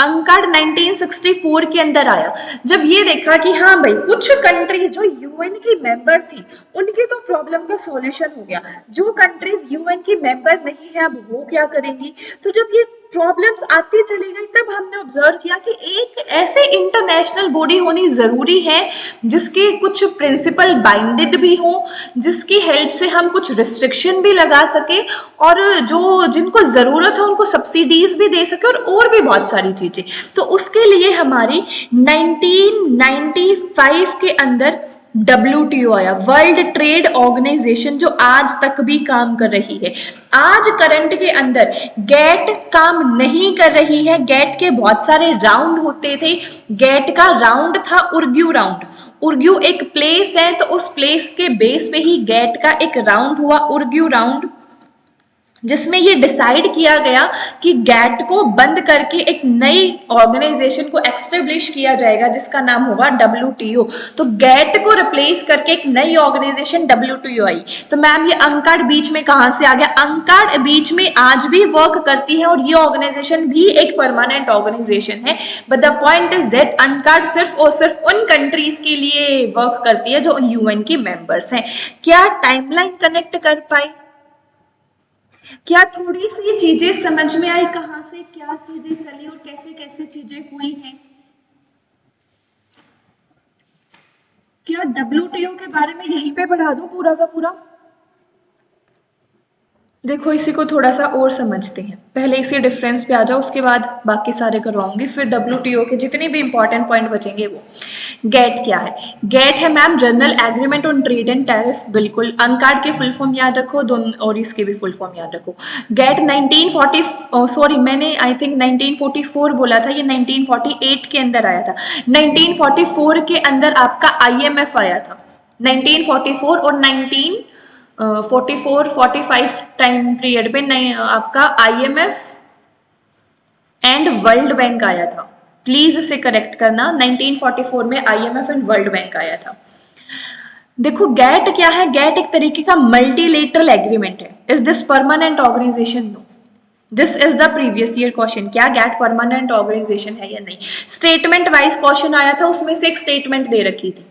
अंकार्ड 1964 के अंदर आया। जब ये देखा कि हाँ भाई, कुछ कंट्री जो यूएन की मेंबर थी उनकी तो प्रॉब्लम का सॉल्यूशन हो गया, जो कंट्रीज यूएन की मेंबर नहीं है अब वो क्या करेंगी? तो जब ये प्रॉब्लम्स आती चली गई, तब हमने ऑब्जर्व किया कि एक ऐसे इंटरनेशनल बॉडी होनी जरूरी है जिसके कुछ प्रिंसिपल बाइंडेड भी हो, जिसकी हेल्प से हम कुछ रिस्ट्रिक्शन भी लगा सके, और जो जिनको जरूरत है उनको सब्सिडीज भी दे सके, और भी बहुत सारी चीजें। तो उसके लिए हमारी 1995 के अंदर WTO आया, वर्ल्ड ट्रेड ऑर्गेनाइजेशन, जो आज तक भी काम कर रही है। आज करंट के अंदर गेट काम नहीं कर रही है। गेट के बहुत सारे राउंड होते थे। गेट का राउंड था उर्ग्यू राउंड। उर्ग्यू एक प्लेस है, तो उस प्लेस के बेस पे ही गेट का एक राउंड हुआ, उर्ग्यू राउंड, जिसमें ये डिसाइड किया गया कि गैट को बंद करके एक नई ऑर्गेनाइजेशन को एक्स्टेब्लिश किया जाएगा जिसका नाम होगा WTO। तो गैट को रिप्लेस करके एक नई ऑर्गेनाइजेशन WTO आई। तो मैम ये अंकार्ड बीच में कहां से आ गया? अंकार्ड बीच में आज भी वर्क करती है और ये ऑर्गेनाइजेशन भी एक परमानेंट ऑर्गेनाइजेशन है। But the point is that UNCTAD सिर्फ और सिर्फ उन कंट्रीज के लिए वर्क करती है जो यूएन की मेंबर्स हैं। क्या टाइमलाइन कनेक्ट कर पाई? क्या थोड़ी सी चीजें समझ में आई, कहां से क्या चीजें चली और कैसे कैसे चीजें हुई हैं? क्या WTO के बारे में यहीं पे पढ़ा दूं पूरा का पूरा? देखो इसी को थोड़ा सा और समझते हैं, पहले इसी डिफरेंस पे आ जाओ, उसके बाद बाकी सारे करवाऊंगी, फिर WTO के जितने भी इंपॉर्टेंट पॉइंट बचेंगे वो। गेट क्या है? गेट है ma'am general agreement on trade and tariff, बिल्कुल। अंकार्ड के फुल फॉर्म याद रखो दोनों, और इसके भी फुल फॉर्म याद रखो। गेट 1940, सॉरी मैंने आई थिंक 1944 बोला था, ये 1948 के अंदर आया था। 1944 के अंदर आपका IMF आया था, 1944 और 1944-45 टाइम पीरियड पे आपका IMF एंड वर्ल्ड बैंक आया था। प्लीज इसे करेक्ट करना, 1944 में IMF एंड वर्ल्ड बैंक आया था। देखो गैट क्या है? गैट एक तरीके का मल्टीलेटरल एग्रीमेंट है। Is this permanent organisation? No. This is the previous year question, क्या गैट परमानेंट ऑर्गेनाइजेशन है या नहीं। स्टेटमेंट वाइज क्वेश्चन आया था, उसमें से एक स्टेटमेंट दे रखी थी,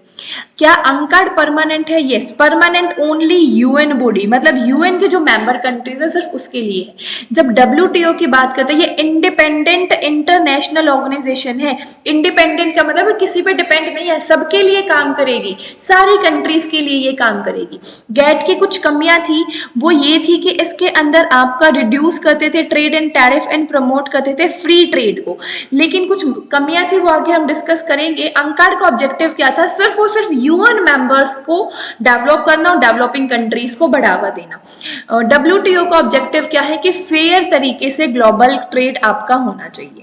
क्या अंकार्ड परमानेंट है? Yes, permanent only UN body, मतलब यूएन के जो मेंबर कंट्रीज है सिर्फ उसके लिए है। जब डब्ल्यूटीओ की बात करते हैं, ये इंडिपेंडेंट इंटरनेशनल ऑर्गेनाइजेशन है। इंडिपेंडेंट का मतलब किसी पे डिपेंड नहीं है, सबके लिए काम करेगी, सारी कंट्रीज के लिए ये काम करेगी। गैट की कुछ कमियां थी, वो ये थी कि इसके अंदर आपका रिड्यूस करते थे trade and tariff and promote करते थे फ्री ट्रेड को, लेकिन कुछ कमियां थी वो आगे हम डिस्कस करेंगे। अंकार्ड का ऑब्जेक्टिव क्या था? सिर्फ और सिर्फ यूएन मेंबर्स को डेवलप करना और डेवलपिंग कंट्रीज को बढ़ावा देना। डब्ल्यूटीओ का ऑब्जेक्टिव क्या है कि फेयर तरीके से ग्लोबल ट्रेड आपका होना चाहिए।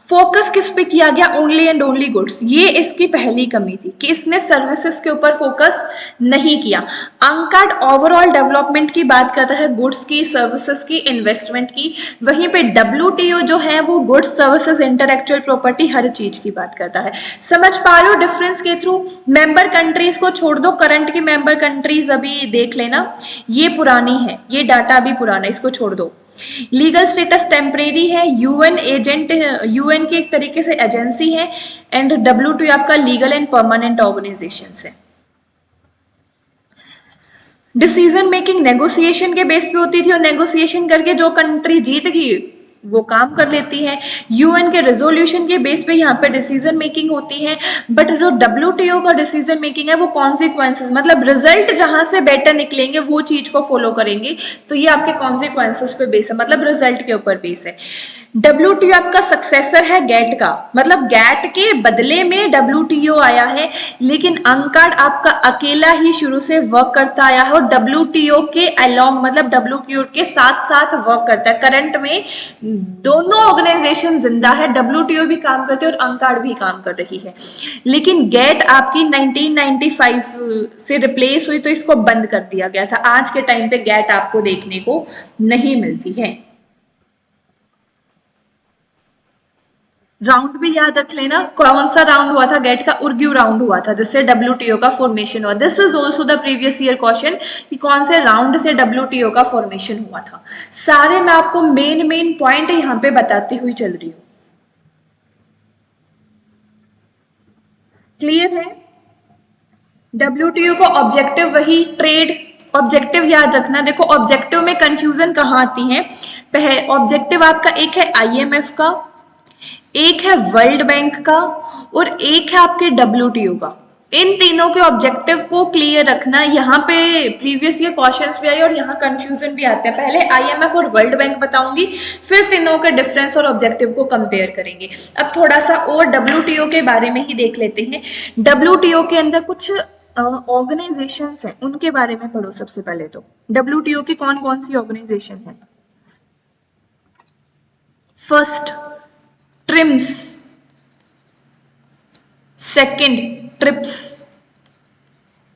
फोकस किस पे किया गया? Only and only goods. ये इसकी पहली कमी थी कि इसने सर्विसेज के ऊपर फोकस नहीं किया। अंकार्ड ओवरऑल डेवलपमेंट की बात करता है, गुड्स की, सर्विसेज की, इन्वेस्टमेंट की। वहीं पे डब्ल्यूटीओ जो है वो गुड्स, सर्विसेज, इंटेलेक्चुअल प्रॉपर्टी, हर चीज की बात करता है। समझ पा रहे हो डिफरेंस के थ्रू? मेंबर कंट्रीज को छोड़ दो, करंट की मेंबर कंट्रीज अभी देख लेना, ये पुरानी है, ये डाटा अभी पुराना है, इसको छोड़ दो। लीगल स्टेटस टेम्परेरी है, यूएन एजेंट, यूएन की एक तरीके से एजेंसी है, एंड डब्ल्यूटीओ आपका लीगल एंड परमानेंट ऑर्गेनाइजेशन है। डिसीजन मेकिंग नेगोशिएशन के बेस पे होती थी, और नेगोशिएशन करके जो कंट्री जीत गई वो काम कर लेती है। यूएन के रेजोल्यूशन के बेस पे यहाँ पे डिसीजन मेकिंग होती है, बट जो डब्ल्यूटीओ का डिसीजन मेकिंग है वो कॉन्सिक्वेंसेस, मतलब रिजल्ट जहां से बेटर निकलेंगे वो चीज को फॉलो करेंगे, तो ये आपके कॉन्सिक्वेंसेस पे बेस है, मतलब रिजल्ट के ऊपर बेस है। डब्ल्यूटीओ आपका सक्सेसर है गैट का, मतलब गैट के बदले में डब्ल्यूटीओ आया है, लेकिन अंकार्ड आपका अकेला ही शुरू से वर्क करता आया है, और डब्ल्यूटीओ के अलोंग, मतलब डब्ल्यूटीओ के साथ साथ वर्क करता है। करंट में दोनों ऑर्गेनाइजेशन जिंदा है, डब्ल्यूटीओ भी काम करती है और अंकार्ड भी काम कर रही है, लेकिन गैट आपकी 1995 से रिप्लेस हुई, तो इसको बंद कर दिया गया था। आज के टाइम पे गैट आपको देखने को नहीं मिलती है। राउंड भी याद रख लेना, कौन सा राउंड हुआ था गैट का? उर्ग्यू राउंड हुआ था, जिससे डब्ल्यूटीओ का फॉर्मेशन हुआ। This is also the previous year question कि कौन से राउंड से डब्ल्यूटीओ का फॉर्मेशन हुआ था। सारे मैं आपको मेन पॉइंट यहाँ पे बताती हुई चल रही हूँ। क्लियर है? डब्ल्यूटीओ का ऑब्जेक्टिव वही ट्रेड, ऑब्जेक्टिव याद रखना। देखो ऑब्जेक्टिव में कंफ्यूजन कहाँ आती है? पहले ऑब्जेक्टिव आपका एक है आईएमएफ का, एक है वर्ल्ड बैंक का, और एक है आपके डब्ल्यूटीओ का। इन तीनों के ऑब्जेक्टिव को क्लियर रखना। यहाँ पे प्रीवियस ईयर क्वेश्चंस भी आए और यहाँ कंफ्यूजन भी आते हैं। पहले आईएमएफ और वर्ल्ड बैंक बताऊंगी, फिर तीनों के डिफरेंस और ऑब्जेक्टिव को कंपेयर करेंगे। अब थोड़ा सा और डब्ल्यूटीओ के बारे में ही देख लेते हैं। डब्ल्यूटीओ के अंदर कुछ ऑर्गेनाइजेशंस हैं, उनके बारे में पढ़ो सबसे पहले। तो डब्ल्यूटीओ की कौन कौन सी ऑर्गेनाइजेशन है? First TRIMS, second trips.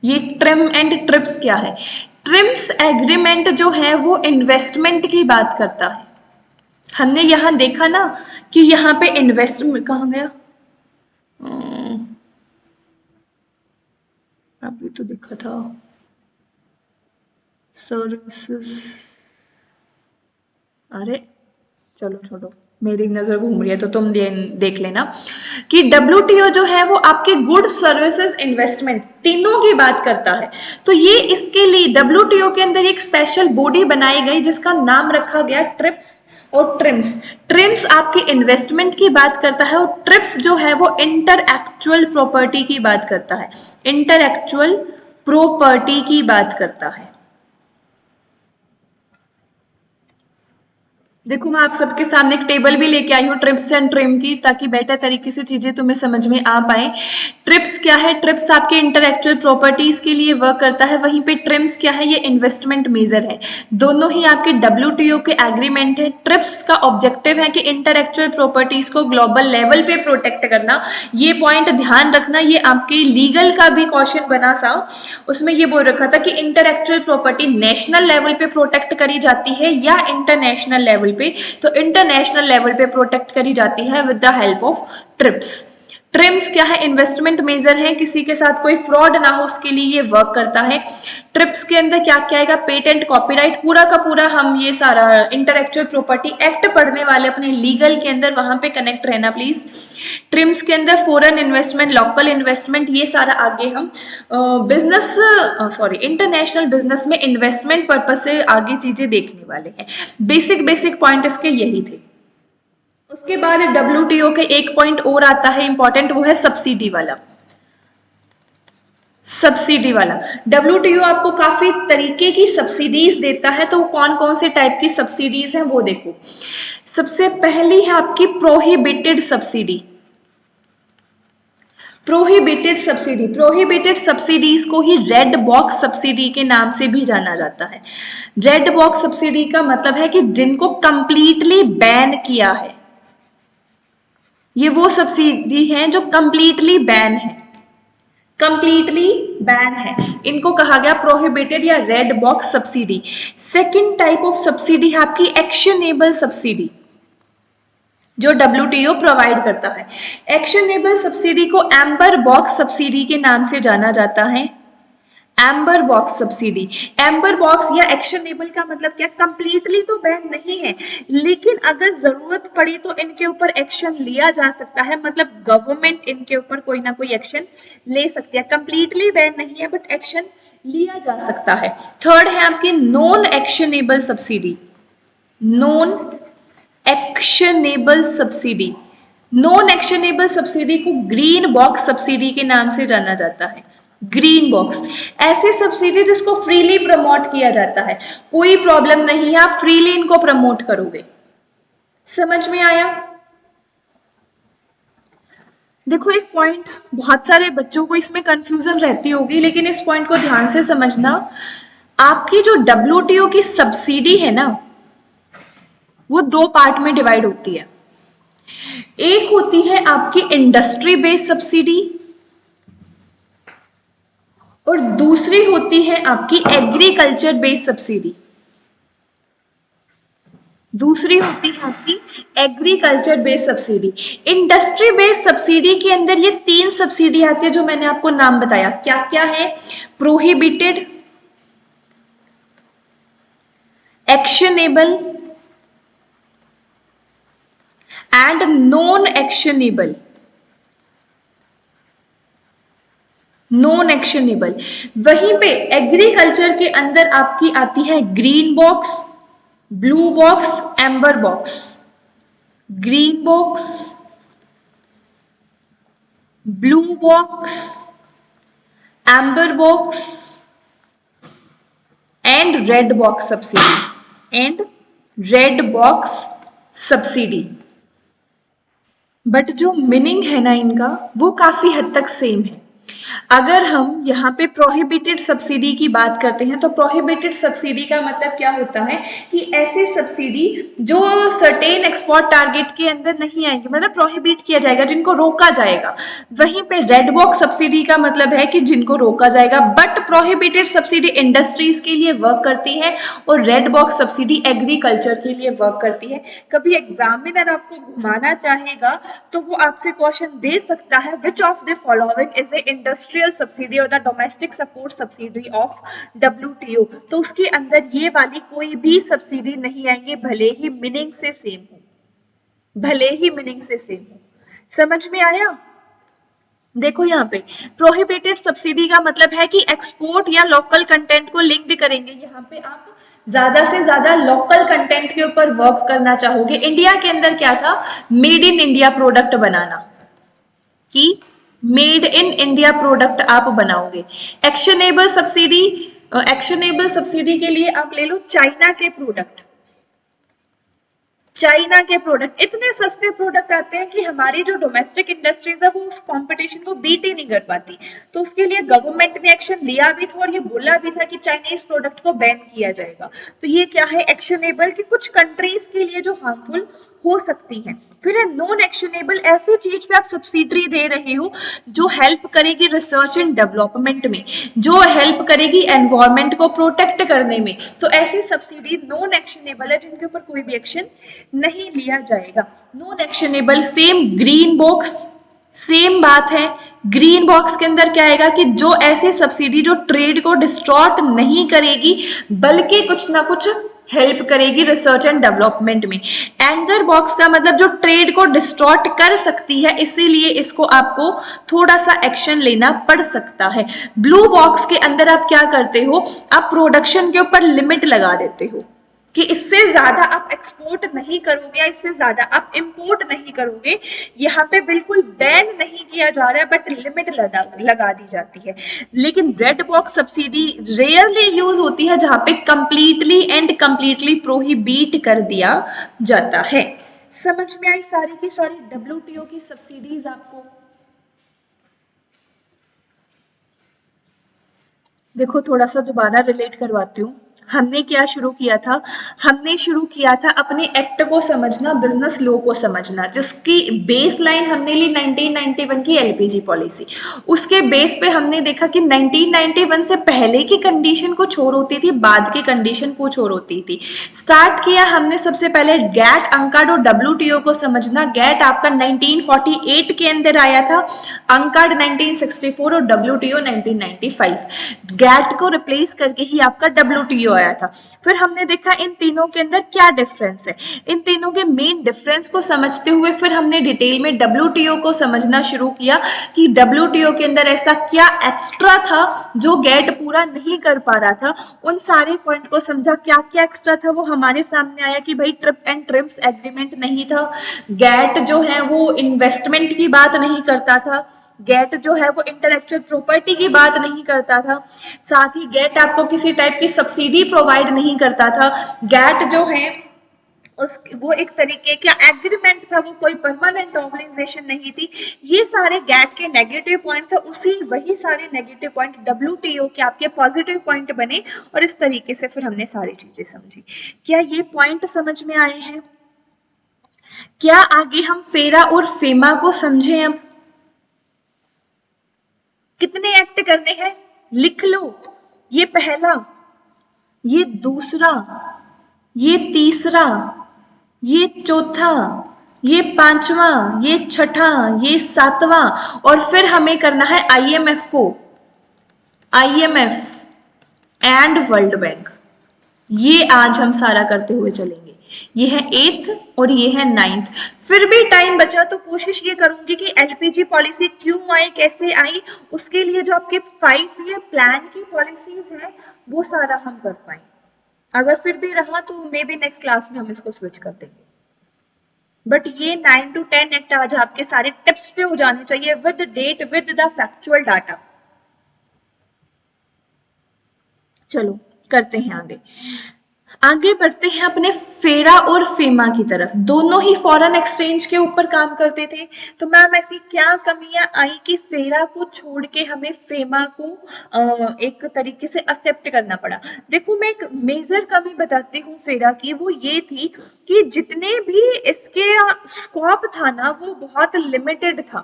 ये ट्रिम एंड ट्रिप्स क्या है? ट्रिम्स एग्रीमेंट जो है वो इन्वेस्टमेंट की बात करता है। हमने यहां देखा ना कि यहां पे इन्वेस्टमेंट कहां गया, अभी तो देखा था सर्विसेज, अरे चलो छोड़ो, मेरी नजर घूम रही है तो तुम देख लेना कि डब्ल्यूटीओ जो है वो आपके गुड्स, सर्विसेज, इन्वेस्टमेंट तीनों की बात करता है। तो ये इसके लिए डब्ल्यूटीओ के अंदर एक स्पेशल बॉडी बनाई गई जिसका नाम रखा गया ट्रिप्स और ट्रिम्स। ट्रिम्स आपकी इन्वेस्टमेंट की बात करता है, और ट्रिप्स जो है वो इंटरएक्चुअल प्रॉपर्टी की बात करता है, इंटरएक्चुअल प्रॉपर्टी की बात करता है। देखो मैं आप सबके सामने एक टेबल भी लेके आई हूँ ट्रिप्स एंड ट्रिम की, ताकि बेटर तरीके से चीजें तुम्हें समझ में आ पाए। ट्रिप्स क्या है? ट्रिप्स आपके इंटेलेक्चुअल प्रॉपर्टीज के लिए वर्क करता है। वहीं पे ट्रिम्स क्या है? ये इन्वेस्टमेंट मेजर है। दोनों ही आपके डब्ल्यूटीओ के एग्रीमेंट है। ट्रिप्स का ऑब्जेक्टिव है कि इंटेलेक्चुअल प्रॉपर्टीज को ग्लोबल लेवल पे प्रोटेक्ट करना। ये पॉइंट ध्यान रखना, ये आपके लीगल का भी क्वेश्चन बना सा, उसमें ये बोल रखा था कि इंटेलेक्चुअल प्रॉपर्टी नेशनल लेवल पे प्रोटेक्ट करी जाती है या इंटरनेशनल लेवल पे। तो इंटरनेशनल लेवल पे प्रोटेक्ट करी जाती है with the help of trips. TRIMS क्या है, इन्वेस्टमेंट मेजर है, किसी के साथ कोई फ्रॉड ना हो उसके लिए ये वर्क करता है। ट्रिप्स के अंदर क्या क्या आएगा, पेटेंट, कॉपीराइट, पूरा का पूरा हम ये सारा इंटेलेक्चुअल प्रॉपर्टी एक्ट पढ़ने वाले अपने लीगल के अंदर, वहां पे कनेक्ट रहना प्लीज। ट्रिम्स के अंदर फॉरेन इन्वेस्टमेंट, लोकल इन्वेस्टमेंट, ये सारा आगे हम बिजनेस इंटरनेशनल बिजनेस में इन्वेस्टमेंट पर्पज से आगे चीजें देखने वाले हैं। बेसिक बेसिक पॉइंट इसके यही थे। उसके बाद WTO के एक पॉइंट और आता है इंपॉर्टेंट, वो है सब्सिडी वाला। सब्सिडी वाला WTO आपको काफी तरीके की सब्सिडीज देता है, तो कौन कौन से टाइप की सब्सिडीज हैं वो देखो। सबसे पहली है आपकी prohibited subsidy. Prohibited subsidy, prohibited subsidies को ही रेड बॉक्स सब्सिडी के नाम से भी जाना जाता है। रेड बॉक्स सब्सिडी का मतलब है कि जिनको कंप्लीटली बैन किया है, ये वो सब्सिडी हैं जो कंप्लीटली बैन है, कंप्लीटली बैन है, इनको कहा गया प्रोहिबिटेड या red box subsidy. Second type of subsidy है आपकी एक्शनेबल सब्सिडी, जो WTO प्रोवाइड करता है। एक्शनेबल सब्सिडी को एम्बर बॉक्स सब्सिडी के नाम से जाना जाता है। Amber box subsidy, amber box या एक्शनेबल का मतलब क्या, कंप्लीटली तो बैन नहीं है, लेकिन अगर जरूरत पड़ी तो इनके ऊपर एक्शन लिया जा सकता है, मतलब गवर्नमेंट इनके ऊपर कोई ना कोई एक्शन ले सकती है। कंप्लीटली बैन नहीं है बट एक्शन लिया जा सकता है। थर्ड है आपकी non actionable subsidy. Non actionable subsidy, non actionable subsidy को ग्रीन बॉक्स सब्सिडी के नाम से जाना जाता है। ग्रीन बॉक्स, ऐसी सब्सिडी जिसको फ्रीली प्रमोट किया जाता है, कोई प्रॉब्लम नहीं है, आप फ्रीली इनको प्रमोट करोगे। समझ में आया? देखो एक पॉइंट, बहुत सारे बच्चों को इसमें कंफ्यूजन रहती होगी, लेकिन इस पॉइंट को ध्यान से समझना। आपकी जो WTO की सब्सिडी है ना, वो दो पार्ट में डिवाइड होती है। एक होती है आपकी इंडस्ट्री बेस्ड सब्सिडी और दूसरी होती है आपकी एग्रीकल्चर बेस्ड सब्सिडी। दूसरी होती है आपकी agriculture based subsidy. Industry based subsidy के अंदर ये तीन सब्सिडी आती है जो मैंने आपको नाम बताया, क्या क्या है, prohibited, actionable and non actionable. Non actionable. वहीं पे एग्रीकल्चर के अंदर आपकी आती है green box, blue box, amber box. Green box, blue box, amber box and red box subsidy, and red box subsidy. But जो मीनिंग है ना इनका, वो काफी हद तक सेम है। अगर हम यहाँ पे प्रोहिबिटेड सब्सिडी की बात करते हैं, तो प्रोहिबिटेड सब्सिडी का मतलब क्या होता है कि ऐसी सब्सिडी जो सर्टेन एक्सपोर्ट टारगेट के अंदर नहीं आएंगे, मतलब प्रोहिबिट किया जाएगा, जिनको रोका जाएगा। वहीं पे रेड बॉक्स सब्सिडी का मतलब है कि जिनको रोका जाएगा। बट प्रोहिबिटेड सब्सिडी इंडस्ट्रीज के लिए वर्क करती है और रेड बॉक्स सब्सिडी एग्रीकल्चर के लिए वर्क करती है। कभी एग्जामिनर आपको घुमाना चाहेगा तो वो आपसे क्वेश्चन दे सकता है, which of the following is the industrial subsidy और the domestic support subsidy of WTO। तो उसके अंदर ये वाली कोई भी सब्सिडी नहीं आएंगे, भले ही मीनिंग से सेम हो, भले ही मीनिंग से सेम हो। समझ में आया? देखो यहाँ पे प्रोहिबिटेड सब्सिडी का मतलब है कि एक्सपोर्ट या लोकल कंटेंट को लिंक्ड करेंगे। यहाँ पे आप ज्यादा से ज्यादा लोकल कंटेंट के ऊपर वर्क करना चाहोगे। इंडिया के अंदर क्या था, मेड इन इंडिया प्रोडक्ट बनाना, कि मेड इन इंडिया प्रोडक्ट आप बनाओगे। एक्शनेबल सब्सिडी, एक्शनेबल सब्सिडी के लिए आप ले लो चाइना के प्रोडक्ट। चाइना के प्रोडक्ट इतने सस्ते प्रोडक्ट आते हैं कि हमारी जो डोमेस्टिक इंडस्ट्रीज है वो उस कंपटीशन को बीट ही नहीं कर पाती। तो उसके लिए गवर्नमेंट ने एक्शन लिया भी था और ये बोला भी था कि चाइनीज प्रोडक्ट को बैन किया जाएगा। तो ये क्या है, एक्शनेबल, कि कुछ कंट्रीज के लिए जो हार्मफुल हो सकती है। फिर है नॉन एक्शनेबल, ऐसी चीज पे आप सब्सिडी दे रहे हो जो हेल्प करेगी रिसर्च एंड डेवलपमेंट में, जो हेल्प करेगी एनवायरमेंट को प्रोटेक्ट करने में। तो ऐसी सब्सिडी नॉन एक्शनेबल है जिनके ऊपर कोई भी एक्शन नहीं लिया जाएगा। Non actionable same green box same बात है, ग्रीन बॉक्स के अंदर क्या आएगा कि जो ऐसी सब्सिडी जो ट्रेड को डिस्टॉर्ट नहीं करेगी बल्कि कुछ ना कुछ हेल्प करेगी रिसर्च एंड डेवलपमेंट में। एंगर बॉक्स का मतलब जो ट्रेड को डिस्टॉर्ट कर सकती है, इसीलिए इसको आपको थोड़ा सा एक्शन लेना पड़ सकता है। ब्लू बॉक्स के अंदर आप क्या करते हो, आप प्रोडक्शन के ऊपर लिमिट लगा देते हो कि इससे ज्यादा आप एक्सपोर्ट नहीं करोगे या इससे ज्यादा आप इंपोर्ट नहीं करोगे। यहाँ पे बिल्कुल बैन नहीं किया जा रहा है बट लिमिट लगा दी जाती है। लेकिन red box subsidy rarely use होती है जहां पे कंप्लीटली प्रोहिबिट कर दिया जाता है। समझ में आई सारी की सारी WTO की सब्सिडीज आपको? देखो थोड़ा सा दोबारा रिलेट करवाती हूँ। हमने क्या शुरू किया था, हमने शुरू किया था अपने एक्ट को समझना, बिजनेस लॉ को समझना, जिसकी बेस लाइन हमने ली 1991 की LPG पॉलिसी। उसके बेस पे हमने देखा कि 1991 से पहले की कंडीशन कुछ और होती थी, बाद की कंडीशन कुछ और होती थी। स्टार्ट किया हमने सबसे पहले गैट, अंकाड और WTO को समझना। गैट आपका 1948 के अंदर आया था, अंकाड 1964 और WTO 1995। गैट को रिप्लेस करके ही आपका WTO आया था। फिर हमने देखा इन तीनों के अंदर क्या डिफरेंस है। इन तीनों के मेन डिफरेंस को समझते हुए फिर हमने डिटेल में WTO को समझना शुरू किया कि WTO के अंदर ऐसा क्या एक्स्ट्रा था जो गैट पूरा नहीं कर पा रहा था। उन सारे पॉइंट को समझा, क्या क्या एक्स्ट्रा था वो हमारे सामने आया कि भाई ट्रिप एंड ट्रिप्स एग्रीमेंट नहीं था, गैट जो है वो इन्वेस्टमेंट की बात नहीं करता था, गेट जो है वो इंटेलेक्चुअल प्रॉपर्टी की बात नहीं करता था, साथ ही गेट आपको किसी टाइप की सब्सिडी प्रोवाइड नहीं करता था। गेट जो है वो एक तरीके का एग्रीमेंट था, वो कोई परमानेंट ऑर्गेनाइजेशन नहीं थी। ये सारे गैट के नेगेटिव पॉइंट थे, वही सारे नेगेटिव पॉइंट WTO के आपके पॉजिटिव पॉइंट बने और इस तरीके से फिर हमने सारी चीजें समझी। क्या ये पॉइंट समझ में आए हैं? क्या आगे हम फेरा और फेमा को समझें? अब कितने एक्ट करने हैं लिख लो। ये पहला, ये दूसरा, ये तीसरा, ये चौथा, ये पांचवा, ये छठा, ये सातवां, और फिर हमें करना है IMF को, IMF एंड वर्ल्ड बैंक। ये आज हम सारा करते हुए चलेंगे। ये है 8th और ये है 9th। फिर भी टाइम बचा तो कोशिश ये करूंगी कि LPG पॉलिसी क्यों आई, कैसे आई, उसके लिए जो आपके 5 ईयर प्लान की पॉलिसीज है वो सारा हम कर पाए। अगर फिर भी रहा तो मे बी नेक्स्ट क्लास में हम इसको स्विच कर देंगे। बट ये 9 to 10 एक्ट आज आपके सारे टिप्स पे हो जाने चाहिए with date, with the factual data. चलो करते हैं आगे बढ़ते हैं अपने फेरा और फेमा की तरफ। दोनों ही फॉरेन एक्सचेंज के ऊपर काम करते थे, तो मैम ऐसी क्या कमियां आई कि फेरा को छोड़ के हमें फेमा को एक तरीके से एक्सेप्ट करना पड़ा? देखो मैं एक मेजर कमी बताती हूँ फेरा की, वो ये थी कि जितने भी इसके स्कोप था ना वो बहुत लिमिटेड था,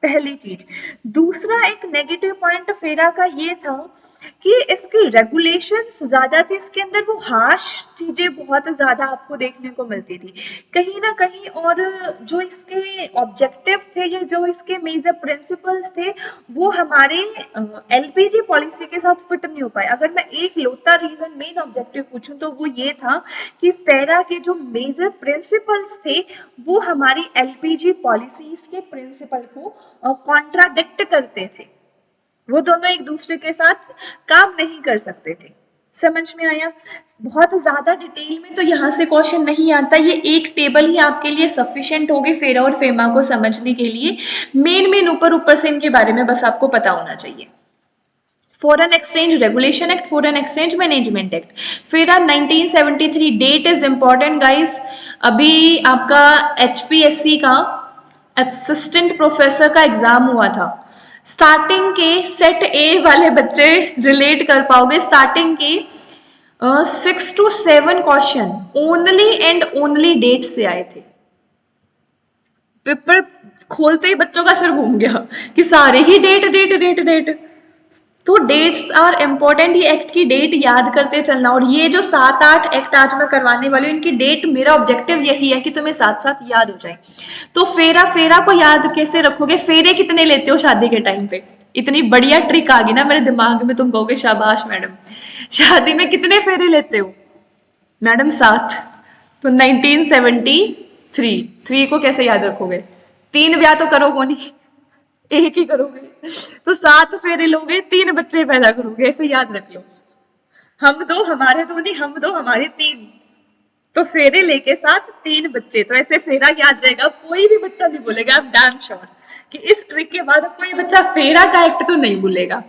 पहली चीज। दूसरा एक नेगेटिव पॉइंट फेरा का ये था कि इसकी रेगुलेशंस ज्यादा थी, इसके अंदर वो हार्श चीजें बहुत ज्यादा आपको देखने को मिलती थी कहीं ना कहीं, और जो इसके ऑब्जेक्टिव थे या जो इसके मेजर प्रिंसिपल्स थे वो हमारे LPG पॉलिसी के साथ फिट नहीं हो पाए। अगर मैं एक लौता रीजन मेन ऑब्जेक्टिव पूछूं तो वो ये था कि फेरा के जो मेजर प्रिंसिपल्स थे वो हमारी LPG पॉलिसीज के प्रिंसिपल को कॉन्ट्राडिक्ट करते थे, वो दोनों एक दूसरे के साथ काम नहीं कर सकते थे। समझ में आया? बहुत ज्यादा डिटेल में तो यहाँ से क्वेश्चन नहीं आता, ये एक टेबल ही आपके लिए सफिशिएंट होगी फेरा और फेमा को समझने के लिए। मेन ऊपर से इनके बारे में बस आपको पता होना चाहिए। Foreign exchange regulation act, foreign exchange management act, FERA 1973। Date is important guys. अभी आपका HPSC का असिस्टेंट प्रोफेसर का एग्जाम हुआ था। स्टार्टिंग के सेट A वाले बच्चे रिलेट कर पाओगे। स्टार्टिंग के 6 to 7 question only and only date से आए थे। पेपर खोलते ही बच्चों का सिर घूम गया कि सारे ही डेट डेट डेट डेट। तो डेट्स आर इम्पोर्टेंट, ये एक्ट की डेट याद करते चलना। और ये जो 7-8 एक्ट आज मैं करवाने वाली हूँ, इनकी डेट, मेरा ऑब्जेक्टिव यही है कि तुम्हें साथ साथ याद हो जाए। तो फेरा, फेरा को याद कैसे रखोगे? फेरे कितने लेते हो शादी के टाइम पे? इतनी बढ़िया ट्रिक आ गई ना मेरे दिमाग में, तुम कहोगे शाबाश मैडम, शादी में कितने फेरे लेते हो? मैडम 7। तो 1973, 3 को कैसे याद रखोगे? 3 ब्याह तो करोगे नहीं, एक ही करोगे। तो 7 फेरे लोगे, 3 बच्चे पैदा करोगे, ऐसे याद रख लो। हम 2 हमारे 2 नहीं, हम 2 हमारे 3। तो फेरे लेके साथ 3 बच्चे, तो ऐसे फेरा याद रहेगा। कोई भी बच्चा नहीं बोलेगा, आई एम डैम श्योर कि इस ट्रिक के बाद कोई बच्चा फेरा का एक्ट तो नहीं भूलेगा।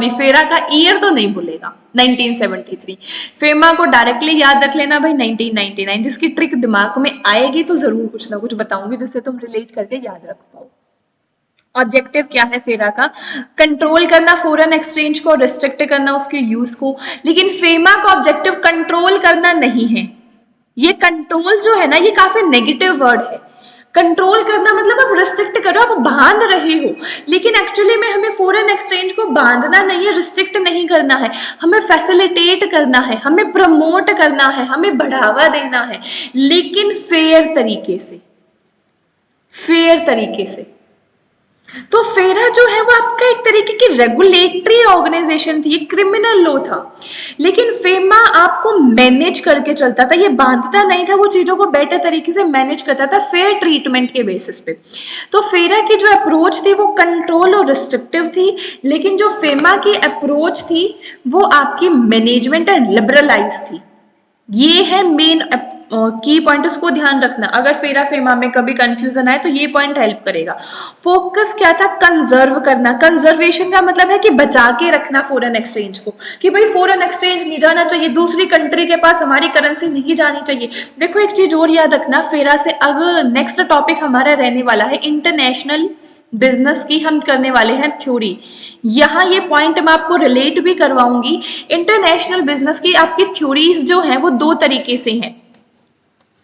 फेरा का ईयर तो नहीं भूलेगा, 1973। फेमा को डायरेक्टली याद रख लेना भाई, 1999। जिसकी ट्रिक दिमाग में आएगी तो जरूर कुछ ना कुछ बताऊंगी जिससे तुम रिलेट करके याद रख पाओ। ऑब्जेक्टिव क्या है फेरा का? कंट्रोल करना फॉरेन एक्सचेंज को, रिस्ट्रिक्ट करना उसके यूज को। लेकिन फेमा का ऑब्जेक्टिव कंट्रोल करना नहीं है। ये कंट्रोल जो है ना, ये काफी नेगेटिव वर्ड है। कंट्रोल करना मतलब आप रिस्ट्रिक्ट करो, आप बांध रहे हो। लेकिन एक्चुअली में हमें फॉरेन एक्सचेंज को बांधना नहीं है, रिस्ट्रिक्ट नहीं करना है, हमें फैसिलिटेट करना है, हमें प्रमोट करना है, हमें बढ़ावा देना है, लेकिन फेयर तरीके से, फेयर तरीके से। तो फेरा जो है वो आपका एक तरीके की रेगुलेटरी ऑर्गेनाइजेशन थी, क्रिमिनल लॉ था। लेकिन फेमा आपको मैनेज करके चलता था, ये बांधता नहीं था, वो चीजों को बेटर तरीके से मैनेज करता था फेयर ट्रीटमेंट के बेसिस पे। तो फेरा की जो अप्रोच थी वो कंट्रोल और रिस्ट्रिक्टिव थी, लेकिन जो फेमा की अप्रोच थी वो आपकी मैनेजमेंट एंड लिबरलाइज थी। ये है मेन की पॉइंट, उसको ध्यान रखना। अगर फेरा फेमा में कभी कंफ्यूजन आए तो ये पॉइंट हेल्प करेगा। फोकस क्या था? कंजर्व करना। कंजर्वेशन का मतलब है कि बचा के रखना फॉरेन एक्सचेंज को, कि भाई फॉरेन एक्सचेंज नहीं जाना चाहिए, दूसरी कंट्री के पास हमारी करेंसी नहीं जानी चाहिए। देखो एक चीज और याद रखना, फेरा से अगर नेक्स्ट टॉपिक हमारा रहने वाला है इंटरनेशनल बिजनेस की, हम करने वाले हैं थ्योरी। यहाँ ये पॉइंट मैं आपको रिलेट भी करवाऊंगी। इंटरनेशनल बिजनेस की आपकी थ्योरीज जो हैं वो 2 तरीके से हैं,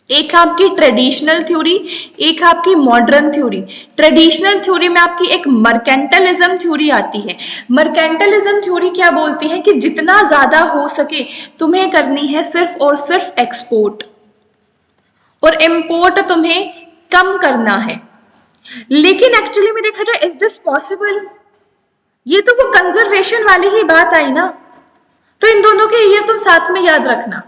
एक आपकी ट्रेडिशनल थ्योरी, एक आपकी मॉडर्न थ्योरी। ट्रेडिशनल थ्योरी में आपकी एक मर्केंटलिज्म थ्योरी आती है। मर्केंटलिज्म थ्योरी क्या बोलती है कि जितना ज्यादा हो सके तुम्हें करनी है सिर्फ और सिर्फ एक्सपोर्ट, और इंपोर्ट तुम्हें कम करना है। लेकिन एक्चुअली में देखा जाए, इज दिस पॉसिबल? ये तो वो कंजर्वेशन वाली ही बात आई ना। तो इन दोनों के ईयर तुम साथ में याद रखना।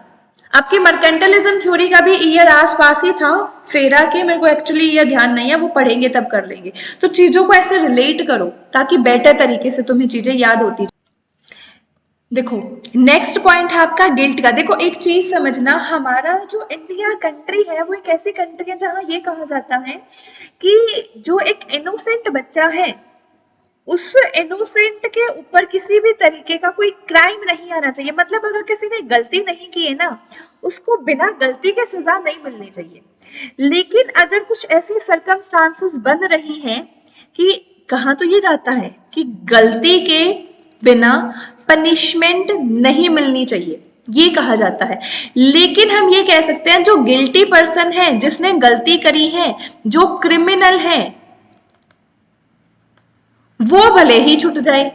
आपकी मर्केंटलिज्म थ्योरी का भी ईयर आसपास ही था फेरा के, मेरे को एक्चुअली ईयर ध्यान नहीं है, वो पढ़ेंगे तब कर लेंगे। तो चीजों को ऐसे रिलेट करो ताकि बेटर तरीके से तुम्हें चीजें याद होती। देखो नेक्स्ट पॉइंट है आपका गिल्ट का। देखो एक चीज समझना, हमारा जो इंडिया कंट्री है वो एक ऐसी कंट्री है जहां ये कहा जाता है कि जो एक इनोसेंट बच्चा है, उस इनोसेंट के ऊपर किसी भी तरीके का कोई क्राइम नहीं आना चाहिए। मतलब अगर किसी ने गलती नहीं की है ना, उसको बिना गलती के सजा नहीं मिलनी चाहिए। लेकिन अगर कुछ ऐसी सर्कमस्टांसेस बन रही हैं कि कहा तो ये जाता है कि गलती के बिना पनिशमेंट नहीं मिलनी चाहिए, ये कहा जाता है। लेकिन हम ये कह सकते हैं जो गिल्टी पर्सन है, जिसने गलती करी है, जो क्रिमिनल है, वो भले ही छूट जाए।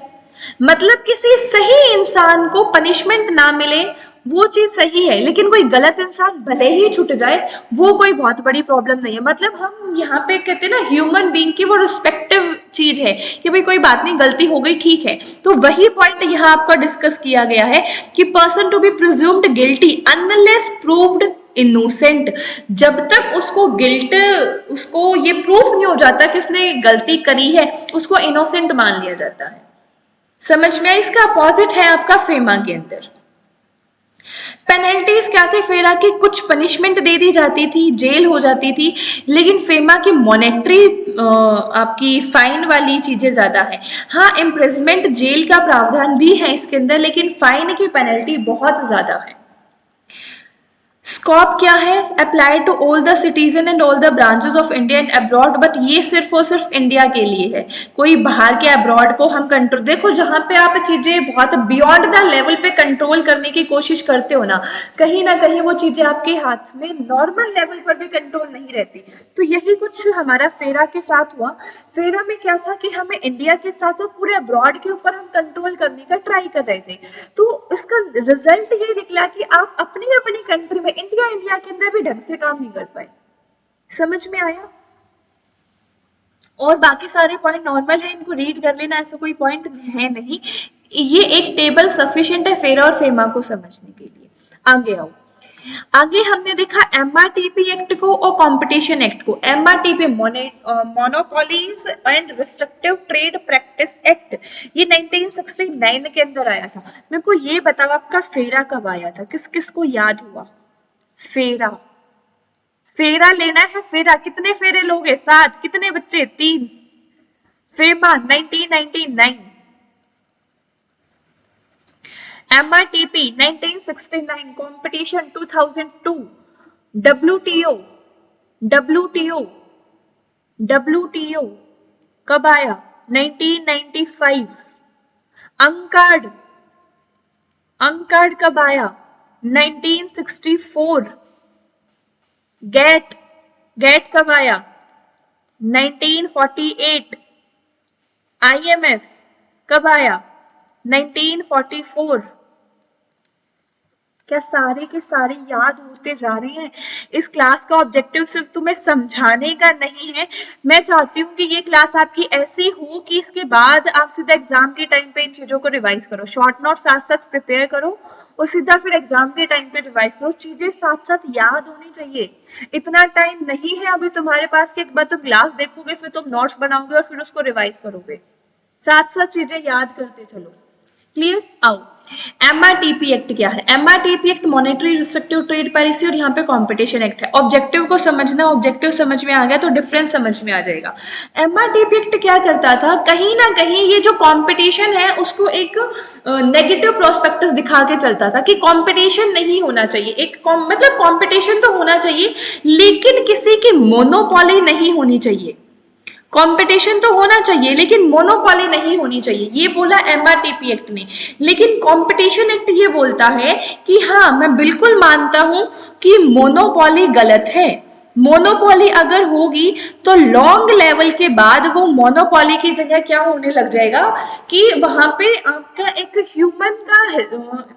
मतलब किसी सही इंसान को पनिशमेंट ना मिले वो चीज सही है, लेकिन कोई गलत इंसान भले ही छूट जाए वो कोई बहुत बड़ी प्रॉब्लम नहीं है। मतलब हम यहाँ पे कहते हैं ना ह्यूमन बीइंग की वो रिस्पेक्टिव चीज है कि भाई कोई बात नहीं, गलती हो गई, ठीक है। तो वही पॉइंट यहाँ आपका डिस्कस किया गया है कि person to be presumed guilty unless proved innocent. जब तक उसको गिल्ट, उसको ये प्रूफ नहीं हो जाता कि उसने गलती करी है, उसको इनोसेंट मान लिया जाता है। समझ में? इसका अपोजिट है आपका फेमा के अंदर। पेनल्टीज क्या थे फेरा की? कुछ पनिशमेंट दे दी जाती थी, जेल हो जाती थी। लेकिन फेमा की मॉनेटरी आपकी फाइन वाली चीजें ज्यादा है। हाँ इम्प्रिजमेंट, जेल का प्रावधान भी है इसके अंदर, लेकिन फाइन की पेनल्टी बहुत ज्यादा है। स्कोप क्या है? Apply to all the citizen and all the branches of India and abroad, but ये सिर्फ और सिर्फ इंडिया के लिए है। कोई बाहर के अब्रॉड को हम कंट्रोल, देखो जहां पे आप चीजें बहुत बियॉन्ड द लेवल पे कंट्रोल करने की कोशिश करते हो ना कहीं वो चीजें आपके हाथ में नॉर्मल लेवल पर भी कंट्रोल नहीं रहती। तो यही कुछ हमारा फेरा के साथ हुआ। फेरा में क्या था कि हमें इंडिया के साथ साथ पूरे अब्रॉड के ऊपर हम कंट्रोल करने का ट्राई कर रहे थे, तो इसका रिजल्ट ये निकला कि आप अपनी अपनी कंट्री में इंडिया के अंदर भी ढंग से काम नहीं कर पाए। समझ में आया? और बाकी सारे पॉइंट नॉर्मल है, इनको रीड कर लेना, ऐसा कोई पॉइंट है नहीं, ये एक टेबल सफिशिएंट है फेरा और फेमा को समझने के लिए। आगे आओ। आगे हमने देखा एमआरटीपी एक्ट को और कंपटीशन एक्ट को। MRTP monopolies and restrictive trade practice act, ये 1969 के अंदर आया था। मेरे को ये बताओ आपका फेरा कब आया था, किस किस को याद हुआ? फेरा, फेरा लेना है, फेरा कितने फेरे लोगे? 7, कितने बच्चे? 3। फेमा 1999, MRTP 1969, कंपटीशन 2002, WTO कब आया? 1995। अंकार्ड कब आया? 1964। गेट कब आया? 1948। IMF कब आया? 1944। क्या सारे के सारे याद होते जा रहे हैं? इस क्लास का ऑब्जेक्टिव सिर्फ तुम्हें समझाने का नहीं है, मैं चाहती हूँ कि ये क्लास आपकी ऐसी हो कि इसके बाद आप सीधा एग्जाम के टाइम पे इन चीजों को रिवाइज करो, शॉर्ट नोट साथ साथ प्रिपेयर करो और सीधा फिर एग्जाम के टाइम पे रिवाइज करो। चीजें साथ साथ याद होनी चाहिए, इतना टाइम नहीं है अभी तुम्हारे पास कि एक बार तुम क्लास देखोगे फिर तुम नोट्स बनाओगे और फिर उसको रिवाइज करोगे, साथ साथ चीजें याद करते चलो। क्लियर? आओ, एमआरटीपी एक्ट क्या है? MRTP act monetary restrictive trade policy और यहाँ पे कंपटीशन एक्ट है। ऑब्जेक्टिव को समझना, ऑब्जेक्टिव समझ में आ गया तो डिफरेंस समझ में आ जाएगा। एमआरटीपी एक्ट क्या करता था, कहीं ना कहीं ये जो कंपटीशन है उसको एक नेगेटिव प्रोस्पेक्टस दिखा के चलता था कि कंपटीशन नहीं होना चाहिए, मतलब कंपटीशन तो होना चाहिए लेकिन किसी की मोनोपोली नहीं होनी चाहिए। कंपटीशन तो होना चाहिए लेकिन मोनोपोली नहीं होनी चाहिए, ये बोला एमआरटीपी एक्ट ने। लेकिन कंपटीशन एक्ट ये बोलता है कि हाँ, मैं बिल्कुल मानता हूं कि मोनोपोली गलत है। मोनोपोली अगर होगी तो लॉन्ग लेवल के बाद वो मोनोपोली की जगह क्या होने लग जाएगा कि वहां पे आपका एक ह्यूमन का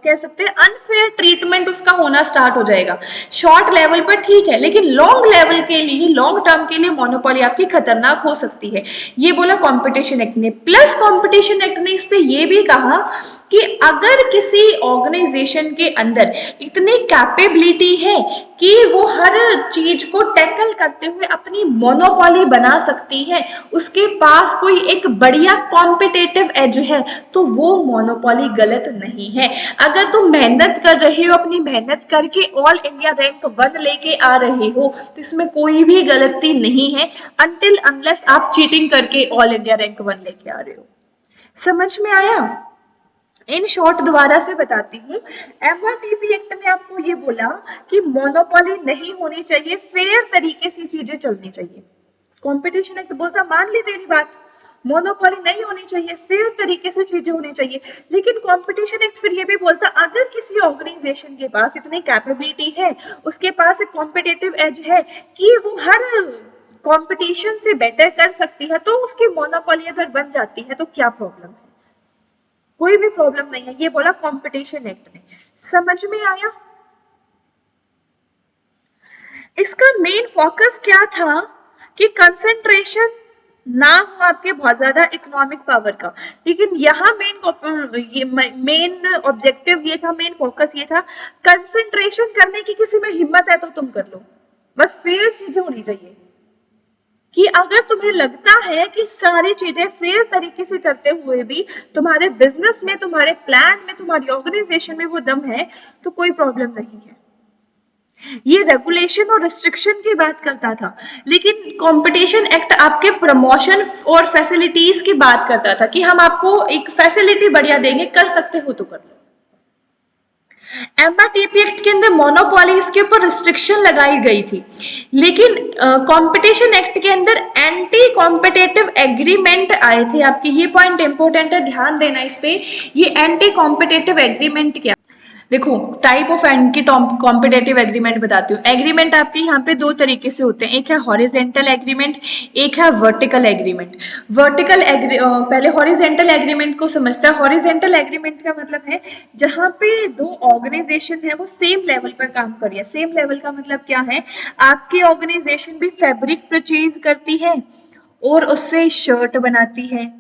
कह सकते हैं अनफेयर ट्रीटमेंट उसका होना स्टार्ट हो जाएगा। शॉर्ट लेवल पर ठीक है लेकिन लॉन्ग लेवल के लिए, लॉन्ग टर्म के लिए मोनोपोली आपकी खतरनाक हो सकती है, ये बोला कंपटीशन एक्ट ने। प्लस कंपटीशन एक्ट ने इस पे ये भी कहा कि अगर किसी ऑर्गेनाइजेशन के अंदर इतनी कैपेबिलिटी है कि वो हर चीज को टैकल करते हुए अपनी मोनोपोली बना सकती है, उसके पास कोई एक बढ़िया कॉम्पिटेटिव एज है, तो वो मोनोपोली गलत नहीं है। अगर तुम मेहनत कर रहे हो, अपनी मेहनत करके ऑल इंडिया रैंक 1 लेके आ रहे हो तो इसमें कोई भी गलती नहीं है, अनटिल अनलेस आप चीटिंग करके ऑल इंडिया रैंक 1 लेके आ रहे हो। समझ में आया? इन शॉर्ट दोबारा से बताती हूँ। एमआरटीपी एक्ट ने आपको ये बोला कि मोनोपोली नहीं होनी चाहिए, फेयर तरीके से चीजें चलनी चाहिए। कंपटीशन एक्ट बोलता मान ली तेरी बात, मोनोपोली नहीं होनी चाहिए, फेयर तरीके से चीजें होनी चाहिए। लेकिन कंपटीशन एक्ट फिर ये भी बोलता अगर किसी ऑर्गेनाइजेशन के पास इतनी कैपेबिलिटी है, उसके पास एक कॉम्पिटेटिव एज है कि वो हर कंपटीशन से बेटर कर सकती है, तो उसकी मोनोपोली अगर बन जाती है तो क्या प्रॉब्लम है? कोई भी प्रॉब्लम नहीं है, ये बोला कंपटीशन एक्ट ने। समझ में आया? इसका मेन फोकस क्या था कि कंसंट्रेशन ना हो आपके बहुत ज्यादा इकोनॉमिक पावर का, लेकिन यहाँ मेन ऑब्जेक्टिव ये था, मेन फोकस ये था कंसंट्रेशन करने की किसी में हिम्मत है तो तुम कर लो, बस फेयर चीजें होनी चाहिए। कि अगर तुम्हें लगता है कि सारी चीजें फेयर तरीके से करते हुए भी तुम्हारे बिजनेस में, तुम्हारे प्लान में, तुम्हारी ऑर्गेनाइजेशन में वो दम है तो कोई प्रॉब्लम नहीं है। ये रेगुलेशन और रिस्ट्रिक्शन की बात करता था, लेकिन कंपटीशन एक्ट आपके प्रमोशन और फैसिलिटीज की बात करता था कि हम आपको एक फैसिलिटी बढ़िया देंगे, कर सकते हो तो कर लो। एमआरटीपी एक्ट के अंदर मोनोपोलीज के ऊपर रिस्ट्रिक्शन लगाई गई थी, लेकिन कंपटीशन एक्ट के अंदर एंटी कॉम्पिटेटिव एग्रीमेंट आए थे आपके। ये पॉइंट इंपॉर्टेंट है, ध्यान देना इस पे। ये एंटी कॉम्पिटेटिव एग्रीमेंट क्या? देखो type of anti competitive agreement बताती हूँ। एग्रीमेंट आपके यहाँ पे दो तरीके से होते हैं, एक है हॉरिजेंटल एग्रीमेंट, एक है वर्टिकल एग्रीमेंट। पहले हॉरिजेंटल एग्रीमेंट को समझता है। हॉरिजेंटल एग्रीमेंट का मतलब है जहाँ पे दो ऑर्गेनाइजेशन है वो सेम लेवल पर काम कर रही है। सेम लेवल का मतलब क्या है, आपकी ऑर्गेनाइजेशन भी फैब्रिक परचेज करती है और उससे शर्ट बनाती है,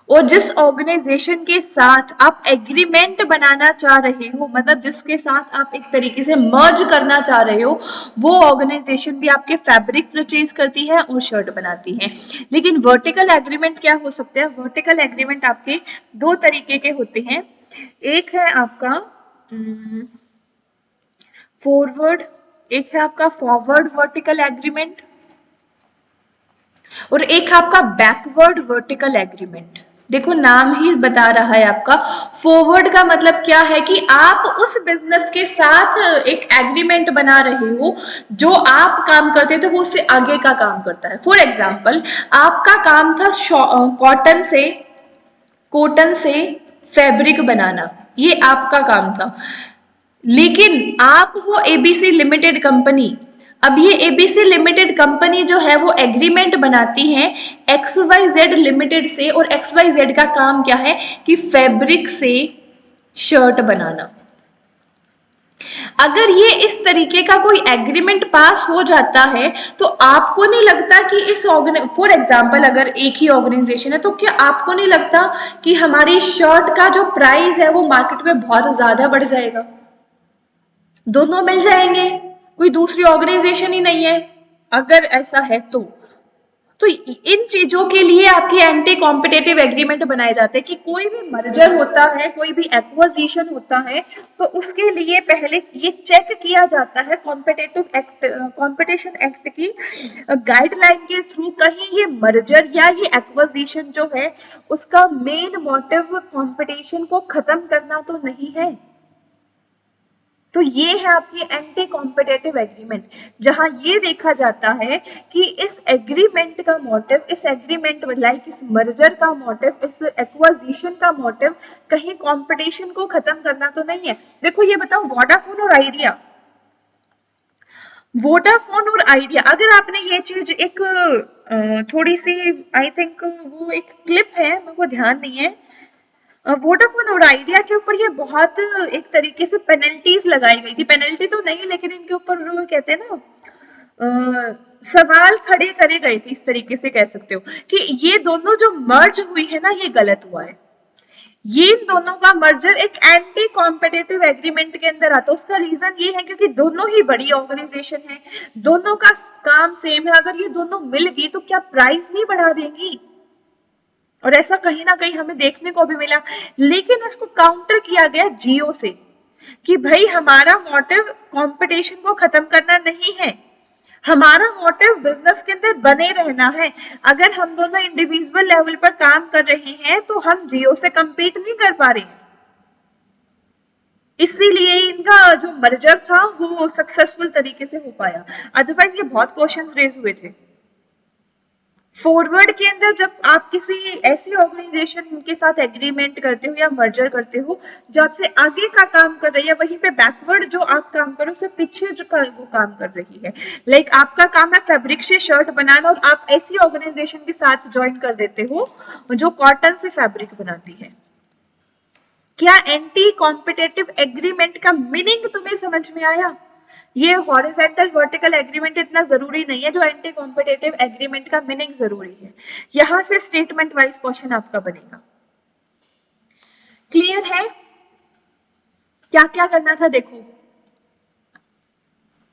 और जिस ऑर्गेनाइजेशन के साथ आप एग्रीमेंट बनाना चाह रहे हो, मतलब जिसके साथ आप एक तरीके से मर्ज करना चाह रहे हो, वो ऑर्गेनाइजेशन भी आपके फैब्रिक परचेज करती है और शर्ट बनाती है। लेकिन वर्टिकल एग्रीमेंट क्या हो सकते हैं, वर्टिकल एग्रीमेंट आपके दो तरीके के होते हैं। एक है आपका फॉरवर्ड, एक है आपका फॉरवर्ड वर्टिकल एग्रीमेंट, और एक आपका बैकवर्ड वर्टिकल एग्रीमेंट। देखो नाम ही बता रहा है आपका, फॉरवर्ड का मतलब क्या है कि आप उस बिजनेस के साथ एक एग्रीमेंट बना रहे हो, जो आप काम करते थे वो उससे आगे का काम करता है। फॉर एग्जाम्पल आपका काम था कॉटन से फैब्रिक बनाना, ये आपका काम था। लेकिन आप हो एबीसी लिमिटेड कंपनी, अब ये एबीसी लिमिटेड कंपनी जो है वो एग्रीमेंट बनाती है एक्स वाई जेड लिमिटेड से, और एक्स वाई जेड का काम क्या है कि फैब्रिक से शर्ट बनाना। अगर ये इस तरीके का कोई एग्रीमेंट पास हो जाता है तो आपको नहीं लगता कि इस फॉर एग्जाम्पल अगर एक ही ऑर्गेनाइजेशन है तो क्या आपको नहीं लगता कि हमारी शर्ट का जो प्राइस है वो मार्केट में बहुत ज्यादा बढ़ जाएगा? दोनों मिल जाएंगे, कोई दूसरी ऑर्गेनाइजेशन ही नहीं है अगर ऐसा है तो इन चीजों के लिए आपकी एंटी कॉम्पिटेटिव एग्रीमेंट बनाए जाते हैं कि कोई भी मर्जर होता है, कोई भी एक्विजिशन होता है, तो उसके लिए पहले ये चेक किया जाता है कॉम्पिटिशन एक्ट की गाइडलाइन के थ्रू, कहीं ये मर्जर या ये एक्विजिशन जो है उसका मेन मोटिव कॉम्पिटिशन को खत्म करना तो नहीं है। तो ये है आपकी एंटी कॉम्पिटेटिव एग्रीमेंट, जहां ये देखा जाता है कि इस एग्रीमेंट का मोटिव, इस एग्रीमेंट लाइक इस मर्जर का मोटिव, इस एक्वाजिशन का मोटिव कहीं कंपटीशन को खत्म करना तो नहीं है। देखो ये बताओ, वोडाफोन और आइडिया, अगर आपने ये चीज एक थोड़ी सी, आई थिंक वो एक क्लिप है, मेरे को ध्यान नहीं है, वोडाफोन और आइडिया के ऊपर ये बहुत एक तरीके से पेनल्टीज लगाई गई थी, पेनल्टी तो नहीं लेकिन इनके ऊपर जो कहते हैं ना सवाल खड़े करे गए थे, इस तरीके से कह सकते हो कि ये दोनों जो मर्ज हुई है ना ये गलत हुआ है। ये इन दोनों का मर्जर एक एंटी कॉम्पिटेटिव एग्रीमेंट के अंदर आता है। उसका रीजन ये है क्योंकि दोनों ही बड़ी ऑर्गेनाइजेशन है, दोनों का काम सेम है, अगर ये दोनों मिल गई तो क्या प्राइस नहीं बढ़ा देंगी? और ऐसा कहीं ना कहीं हमें देखने को भी मिला, लेकिन इसको काउंटर किया गया जियो से कि भाई हमारा मोटिव कंपटीशन को खत्म करना नहीं है, हमारा मोटिव बिजनेस के अंदर बने रहना है। अगर हम दोनों इंडिविजुअल लेवल पर काम कर रहे हैं तो हम जियो से compete नहीं कर पा रहे हैं, इसीलिए इनका जो मर्जर था वो सक्सेसफुल तरीके से हो पाया, अदरवाइज ये बहुत क्वेश्चंस रेज हुए थे। फॉरवर्ड के अंदर जब आप किसी ऐसी ऑर्गेनाइजेशन के साथ एग्रीमेंट करते हो या मर्जर करते हो जो आपसे आगे का काम कर रही है, वहीं पे बैकवर्ड जो आप काम करो उससे पीछे जो वो काम कर रही है, लाइक आपका काम है फैब्रिक से शर्ट बनाना और आप ऐसी ऑर्गेनाइजेशन के साथ ज्वाइन कर देते हो जो कॉटन से फैब्रिक बनाती है। क्या एंटी कॉम्पिटेटिव एग्रीमेंट का मीनिंग तुम्हें समझ में आया? ये हॉरिजॉन्टल वर्टिकल एग्रीमेंट इतना जरूरी नहीं है, जो एंटी कॉम्पिटेटिव एग्रीमेंट का मीनिंग जरूरी है। यहां से स्टेटमेंट वाइज क्वेश्चन आपका बनेगा। क्लियर है? क्या क्या करना था देखो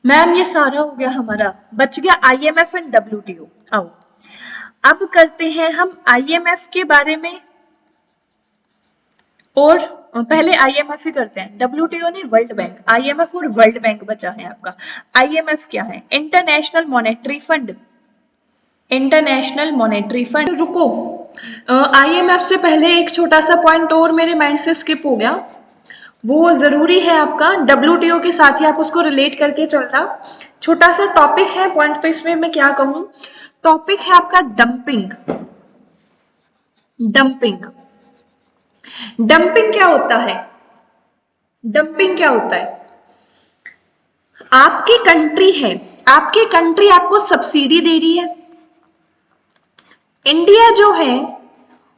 मैम, ये सारा हो गया हमारा, बच गया आईएमएफ एंड डब्ल्यूटीओ। आओ अब करते हैं हम आईएमएफ के बारे में, और पहले आईएमएफ ही करते हैं, डब्ल्यूटीओ नहीं वर्ल्ड बैंक, आईएमएफ और वर्ल्ड बैंक बचा है आपका। आईएमएफ क्या है? International monetary fund, international monetary fund. रुको, आईएमएफ से पहले एक छोटा सा पॉइंट और मेरे माइंड से स्किप हो गया, वो जरूरी है आपका, डब्ल्यूटीओ के साथ ही आप उसको रिलेट करके चलना। छोटा सा टॉपिक है, पॉइंट तो इसमें मैं क्या कहूं, टॉपिक है आपका डंपिंग। डंपिंग, डंपिंग क्या होता है? डंपिंग क्या होता है? आपकी कंट्री है, आपकी कंट्री आपको सब्सिडी दे रही है। इंडिया जो है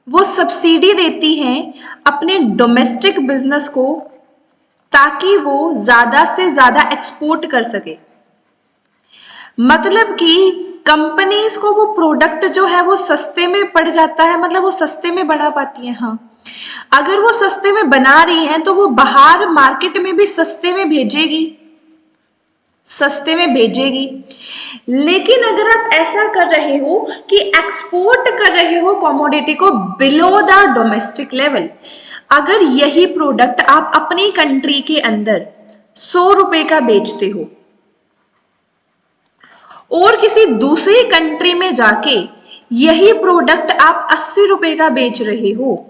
वो सब्सिडी देती है अपने डोमेस्टिक बिजनेस को, ताकि वो ज्यादा से ज्यादा एक्सपोर्ट कर सके। मतलब कि कंपनीज को वो प्रोडक्ट जो है वो सस्ते में पड़ जाता है, मतलब वो सस्ते में बना पाती है। हाँ, अगर वो सस्ते में बना रही हैं तो वो बाहर मार्केट में भी सस्ते में भेजेगी, सस्ते में भेजेगी। लेकिन अगर आप ऐसा कर रहे हो कि एक्सपोर्ट कर रहे हो कमोडिटी को बिलो द डोमेस्टिक लेवल, अगर यही प्रोडक्ट आप अपनी कंट्री के अंदर 100 रुपए का बेचते हो और किसी दूसरी कंट्री में जाके यही प्रोडक्ट आप 80 रुपए का बेच रहे हो,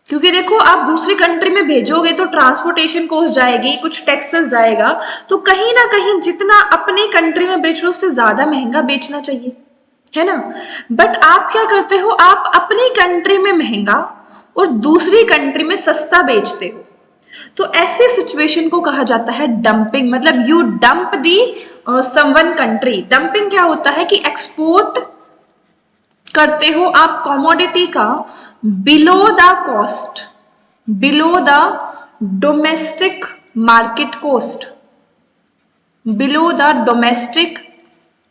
क्योंकि देखो आप दूसरी कंट्री में भेजोगे तो ट्रांसपोर्टेशन कॉस्ट जाएगी, कुछ टैक्सेस जाएगा, तो कहीं ना कहीं जितना अपनी कंट्री में बेच रहे हो उससे ज्यादा महंगा बेचना चाहिए, है ना। बट आप क्या करते हो, आप अपनी कंट्री में महंगा और दूसरी कंट्री में सस्ता बेचते हो। तो ऐसे सिचुएशन को कहा जाता है डंपिंग, मतलब you dump the someone country. Dumping क्या होता है कि एक्सपोर्ट करते हो आप कमोडिटी का below the cost, below the domestic market cost, below the domestic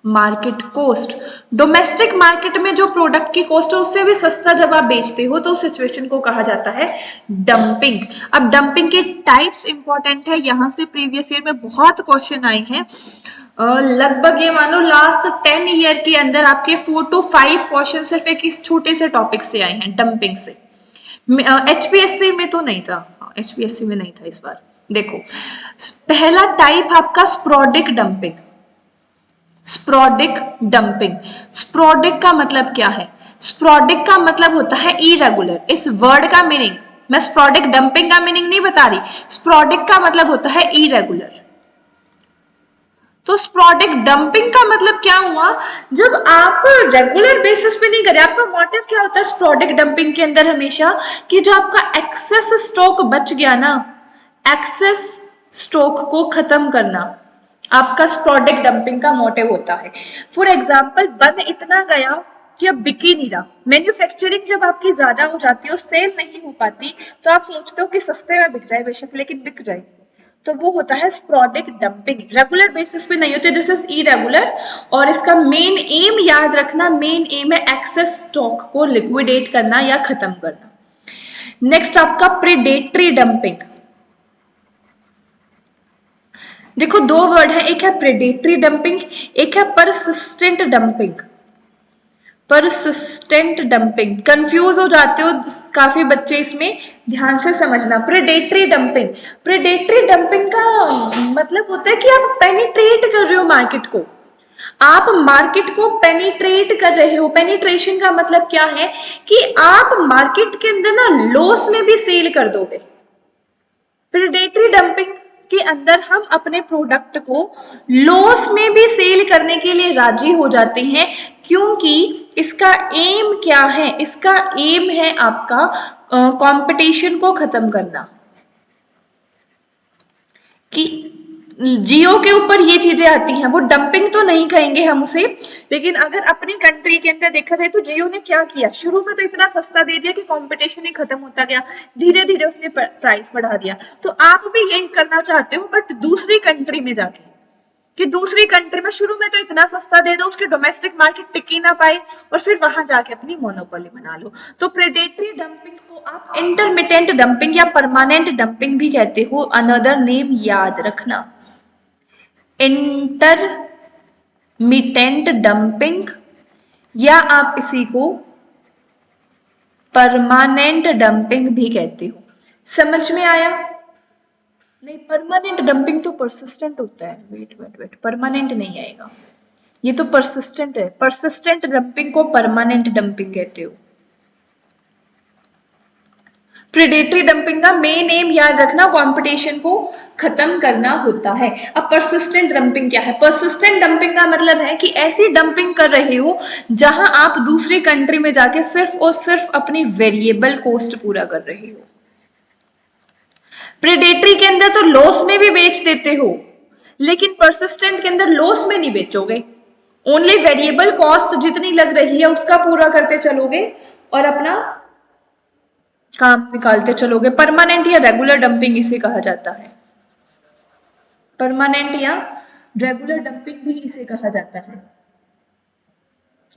market cost. Domestic market में जो प्रोडक्ट की कॉस्ट है उससे भी सस्ता जब आप बेचते हो तो उस सिचुएशन को कहा जाता है डंपिंग। अब डंपिंग के टाइप्स इंपॉर्टेंट है, यहां से प्रीवियस ईयर में बहुत क्वेश्चन आए हैं। लगभग ये मानो लास्ट 10 ईयर के अंदर आपके 4 to 5 क्वेश्चन सिर्फ एक इस छोटे से टॉपिक से आए हैं, डंपिंग से। एचपीएससी में तो नहीं था, एचपीएससी में नहीं था इस बार। देखो, पहला टाइप आपका स्प्रोडिक डंपिंग। स्प्रोडिक डंपिंग, स्प्रोडिक का मतलब क्या है? स्प्रोडिक का मतलब होता है इरेगुलर। इस वर्ड का मीनिंग, मैं स्प्रोडिक डंपिंग का मीनिंग नहीं बता रही, स्प्रोडिक का मतलब होता है इरेगुलर। तो स्प्रोडिक डंपिंग का मतलब क्या हुआ, जब आप रेगुलर बेसिस पे नहीं करें। आपका मोटिव क्या होता है स्प्रोडिक डंपिंग के अंदर हमेशा, कि जो आपका एक्सेस स्टॉक बच गया ना, एक्सेस स्टॉक को खत्म करना आपका स्प्रोडिक डंपिंग का मोटिव होता है। फॉर एग्जाम्पल, बन इतना गया कि अब बिक ही नहीं रहा। मैन्युफैक्चरिंग जब आपकी ज्यादा हो जाती है और सेल नहीं हो पाती, तो आप सोचते हो कि सस्ते में बिक जाए बेशक, लेकिन बिक जाए, तो वो होता है स्प्रोडिक डंपिंग। रेगुलर बेसिस पे नहीं होते, दिस इज इरेगुलर। और इसका मेन एम याद रखना, मेन एम है एक्सेस स्टॉक को लिक्विडेट करना या खत्म करना। नेक्स्ट आपका प्रेडेटरी डंपिंग। देखो, दो वर्ड है, एक है प्रेडेटरी डंपिंग, एक है persistent dumping. Persistent dumping, confuse हो जाते हो काफी बच्चे इसमें, ध्यान से समझना। प्रेडेटरी डंपिंग, प्रेडेटरी डंपिंग का मतलब होता है कि आप पेनिट्रेट कर रहे हो मार्केट को, आप मार्केट को पेनिट्रेट कर रहे हो। पेनिट्रेशन का मतलब क्या है कि आप मार्केट के अंदर ना लॉस में भी सेल कर दोगे। प्रेडेटरी डंपिंग के अंदर हम अपने प्रोडक्ट को लॉस में भी सेल करने के लिए राजी हो जाते हैं, क्योंकि इसका एम क्या है, इसका एम है आपका कंपटीशन को खत्म करना। कि जियो के ऊपर ये चीजें आती हैं, वो डंपिंग तो नहीं कहेंगे हम उसे, लेकिन अगर अपनी कंट्री के अंदर देखा जाए तो जियो ने क्या किया, शुरू में तो इतना सस्ता दे दिया कि कंपटीशन ही खत्म होता गया, धीरे धीरे उसने प्राइस बढ़ा दिया। तो आप भी यही करना चाहते हो, बट दूसरी कंट्री में जाके, कि दूसरी कंट्री में शुरू में तो इतना सस्ता दे दो उसकी डोमेस्टिक मार्केट टिक ही ना पाए, और फिर वहां जाके अपनी मोनोपोली बना लो। तो प्रेडेटरी डंपिंग को आप इंटरमिटेंट डंपिंग या परमानेंट डंपिंग भी कहते हो, अनदर नेम याद रखना, इंटरमिटेंट डंपिंग, या आप इसी को परमानेंट डंपिंग भी कहते हो। समझ में आया? नहीं, परमानेंट डंपिंग तो परसिस्टेंट होता है। वेट वेट वेट, परमानेंट नहीं आएगा, ये तो परसिस्टेंट है। परसिस्टेंट डंपिंग को परमानेंट डंपिंग कहते हो। प्रेडेटरी डंपिंग का मेन एम याद रखना, कंपटीशन को खत्म करना होता है। अब परसिस्टेंट डंपिंग क्या है? परसिस्टेंट डंपिंग का मतलब है कि ऐसी डंपिंग कर रहे हो जहां आप दूसरी कंट्री में जाके सिर्फ और सिर्फ अपनी वेरिएबल कॉस्ट पूरा कर रहे हो। प्रेडेटरी के अंदर तो लॉस में भी बेच देते हो, लेकिन परसिस्टेंट के अंदर लॉस में नहीं बेचोगे, ओनली वेरिएबल कॉस्ट जितनी लग रही है उसका पूरा करते चलोगे और अपना काम निकालते चलोगे। परमानेंट या रेगुलर डंपिंग इसे कहा जाता है, परमानेंट या रेगुलर डंपिंग भी इसे कहा जाता है।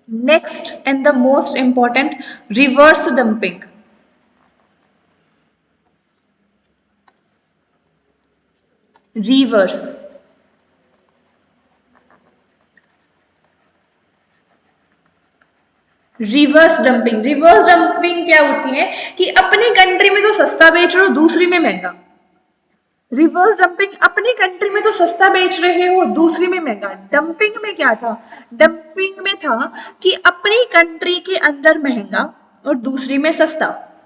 Next and the most important, reverse dumping. Reverse reverse dumping, reverse dumping क्या होती है कि अपनी कंट्री में तो सस्ता बेच रहे हो, दूसरी में महंगा। रिवर्स डंपिंग, अपनी कंट्री में तो सस्ता बेच रहे हो, दूसरी में महंगा। डंपिंग में क्या था? डंपिंग में था कि अपनी कंट्री के अंदर महंगा और दूसरी में सस्ता।